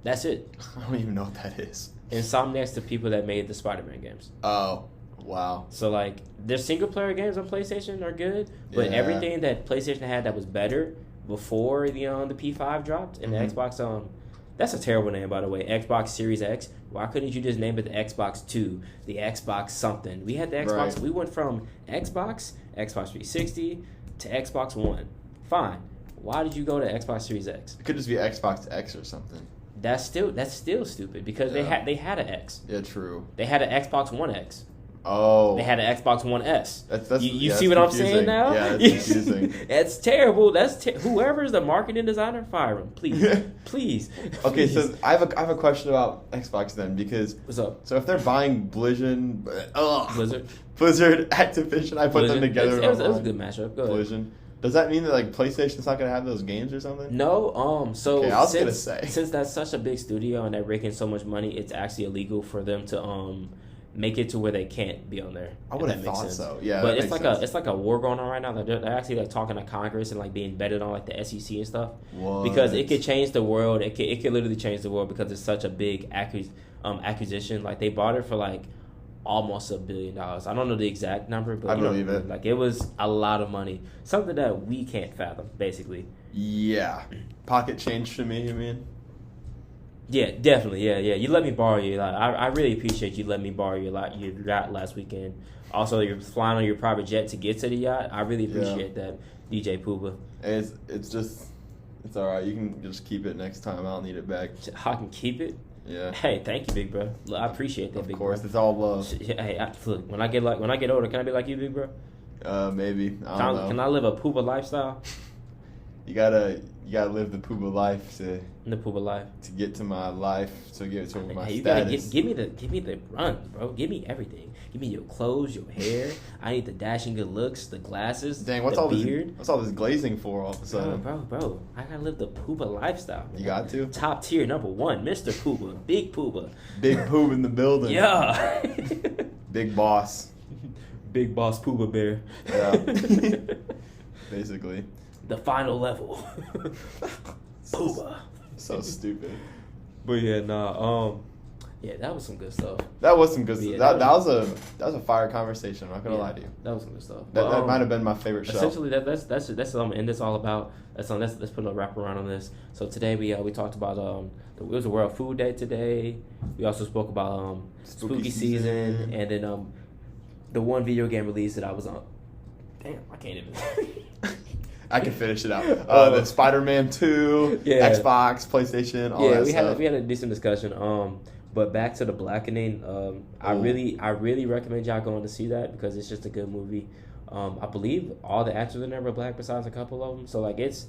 [SPEAKER 2] That's it.
[SPEAKER 1] I don't even know what that is.
[SPEAKER 2] Insomniac's the people that made the Spider-Man games.
[SPEAKER 1] Oh. Wow. So,
[SPEAKER 2] like, their single-player games on PlayStation are good, but everything that PlayStation had that was better before the P5 dropped and the Xbox, that's a terrible name, by the way, Xbox Series X. Why couldn't you just name it the Xbox 2, the Xbox something? We had the Xbox. Right. We went from Xbox 360 to Xbox One. Fine. Why did you go to Xbox Series X?
[SPEAKER 1] It could just be Xbox X or something.
[SPEAKER 2] That's still stupid because they had an X.
[SPEAKER 1] Yeah, true.
[SPEAKER 2] They had an Xbox One X.
[SPEAKER 1] Oh.
[SPEAKER 2] They had an Xbox One S. You see what
[SPEAKER 1] confusing.
[SPEAKER 2] I'm saying now?
[SPEAKER 1] Yeah, that's confusing.
[SPEAKER 2] That's terrible. Whoever's the marketing designer, fire him, please. Please.
[SPEAKER 1] Okay, so I have a question about Xbox then, because
[SPEAKER 2] what's up?
[SPEAKER 1] So if they're buying Blizzard, Activision, I put them together.
[SPEAKER 2] It was a good matchup. Go ahead.
[SPEAKER 1] Blizzard. Does that mean that like PlayStation's not gonna have those games or something?
[SPEAKER 2] No. So
[SPEAKER 1] okay, I was gonna say,
[SPEAKER 2] since that's such a big studio and they're raking so much money, it's actually illegal for them to make it to where they can't be on there.
[SPEAKER 1] I would have thought so. Yeah,
[SPEAKER 2] but it's like a war going on right now. They're actually like talking to Congress and like being betted on like the SEC and stuff.
[SPEAKER 1] What?
[SPEAKER 2] Because it could change the world. It could literally change the world because it's such a big acquisition. Like they bought it for like almost $1 billion. I don't know the exact number, but
[SPEAKER 1] I believe it.
[SPEAKER 2] Like it was a lot of money. Something that we can't fathom, basically.
[SPEAKER 1] Yeah, pocket change to me. You mean?
[SPEAKER 2] Yeah, definitely. Yeah. You let me borrow your yacht. I really appreciate you letting me borrow your yacht last weekend. Also, you're flying on your private jet to get to the yacht. I really appreciate that, DJ Pooba.
[SPEAKER 1] It's all right. You can just keep it next time. I don't need it back.
[SPEAKER 2] I can keep it.
[SPEAKER 1] Yeah.
[SPEAKER 2] Hey, thank you, big bro. I appreciate that, big bro.
[SPEAKER 1] Of course, it's all love.
[SPEAKER 2] Hey, look, when I get older, can I be like you, big bro?
[SPEAKER 1] Maybe. I don't know.
[SPEAKER 2] Can I live a Pooba lifestyle?
[SPEAKER 1] You gotta live the Pooba life to get to my life, to get to my
[SPEAKER 2] you
[SPEAKER 1] status.
[SPEAKER 2] Give me the run, bro. Give me everything. Give me your clothes, your hair. I need the dashing good looks, the glasses,
[SPEAKER 1] Dang,
[SPEAKER 2] what's all
[SPEAKER 1] this glazing for all of a sudden?
[SPEAKER 2] Bro. I gotta live the Pooba lifestyle. Man.
[SPEAKER 1] You got to.
[SPEAKER 2] Top tier, number 1, Mr. Pooba, Big Pooba.
[SPEAKER 1] Big Pooba in the building.
[SPEAKER 2] Yeah.
[SPEAKER 1] Big boss.
[SPEAKER 2] Big boss Pooba Bear.
[SPEAKER 1] Yeah. Basically.
[SPEAKER 2] The final level. Pooba.
[SPEAKER 1] So stupid.
[SPEAKER 2] But yeah, Yeah, that was some good stuff.
[SPEAKER 1] That was some good
[SPEAKER 2] Yeah,
[SPEAKER 1] stuff. That was a fire conversation. I'm not gonna lie to you.
[SPEAKER 2] That was some good stuff.
[SPEAKER 1] That might have been my favorite show.
[SPEAKER 2] Essentially, that's what I'm end this all about. Let's put a wrap around on this. So today we talked about it was a World Food Day today. We also spoke about spooky season, and then the one video game release that I was on. Damn, I can't even.
[SPEAKER 1] I can finish it out. The Spider-Man 2, Xbox, PlayStation, all that stuff.
[SPEAKER 2] We had a decent discussion. But back to The Blackening. I really recommend y'all going to see that because it's just a good movie. I believe all the actors in there were black besides a couple of them. So like it's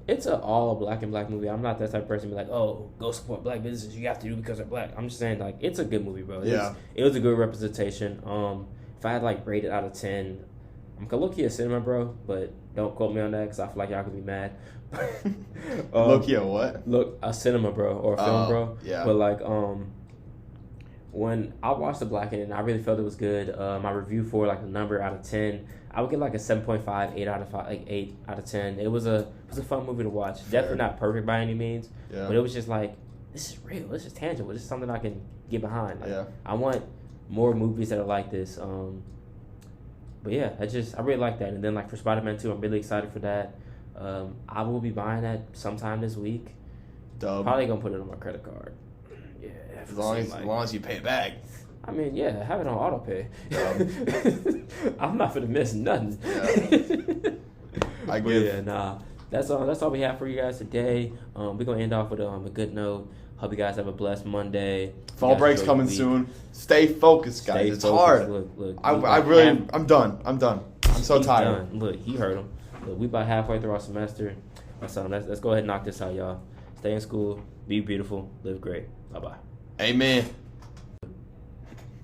[SPEAKER 2] an all black and black movie. I'm not that type of person to be like, oh, go support black businesses. You have to do because they're black. I'm just saying like it's a good movie, bro. It was a good representation. If I had like rated out of 10, I'm gonna look at cinema, bro, but don't quote me on that because I feel like y'all could be mad.
[SPEAKER 1] Look at what?
[SPEAKER 2] Look, a cinema, bro, or a film, bro.
[SPEAKER 1] Yeah.
[SPEAKER 2] But like, when I watched The Blackening, I really felt it was good. My review for like a number out of 10, I would get like a 7.5, 8 out of 5, like 8 out of 10. It was a fun movie to watch.
[SPEAKER 1] Fair.
[SPEAKER 2] Definitely not perfect by any means,
[SPEAKER 1] but
[SPEAKER 2] it was just like this is real. This is tangible. This is something I can get behind. Like, I want more movies that are like this. But yeah, I really like that. And then like for Spider-Man 2, I'm really excited for that. I will be buying that sometime this week. Probably gonna put it on my credit card. Yeah,
[SPEAKER 1] as long as you pay it back.
[SPEAKER 2] I mean, yeah, have it on auto pay. I'm not gonna miss nothing. That's all we have for you guys today. We're gonna end off with a good note. Hope you guys have a blessed Monday.
[SPEAKER 1] Fall break's coming soon. Stay focused, guys. It's hard.
[SPEAKER 2] Look.
[SPEAKER 1] I'm done. I'm so tired.
[SPEAKER 2] Done. Look, you heard him. Look, we about halfway through our semester. So let's go ahead and knock this out, y'all. Stay in school. Be beautiful. Live great. Bye-bye.
[SPEAKER 1] Amen.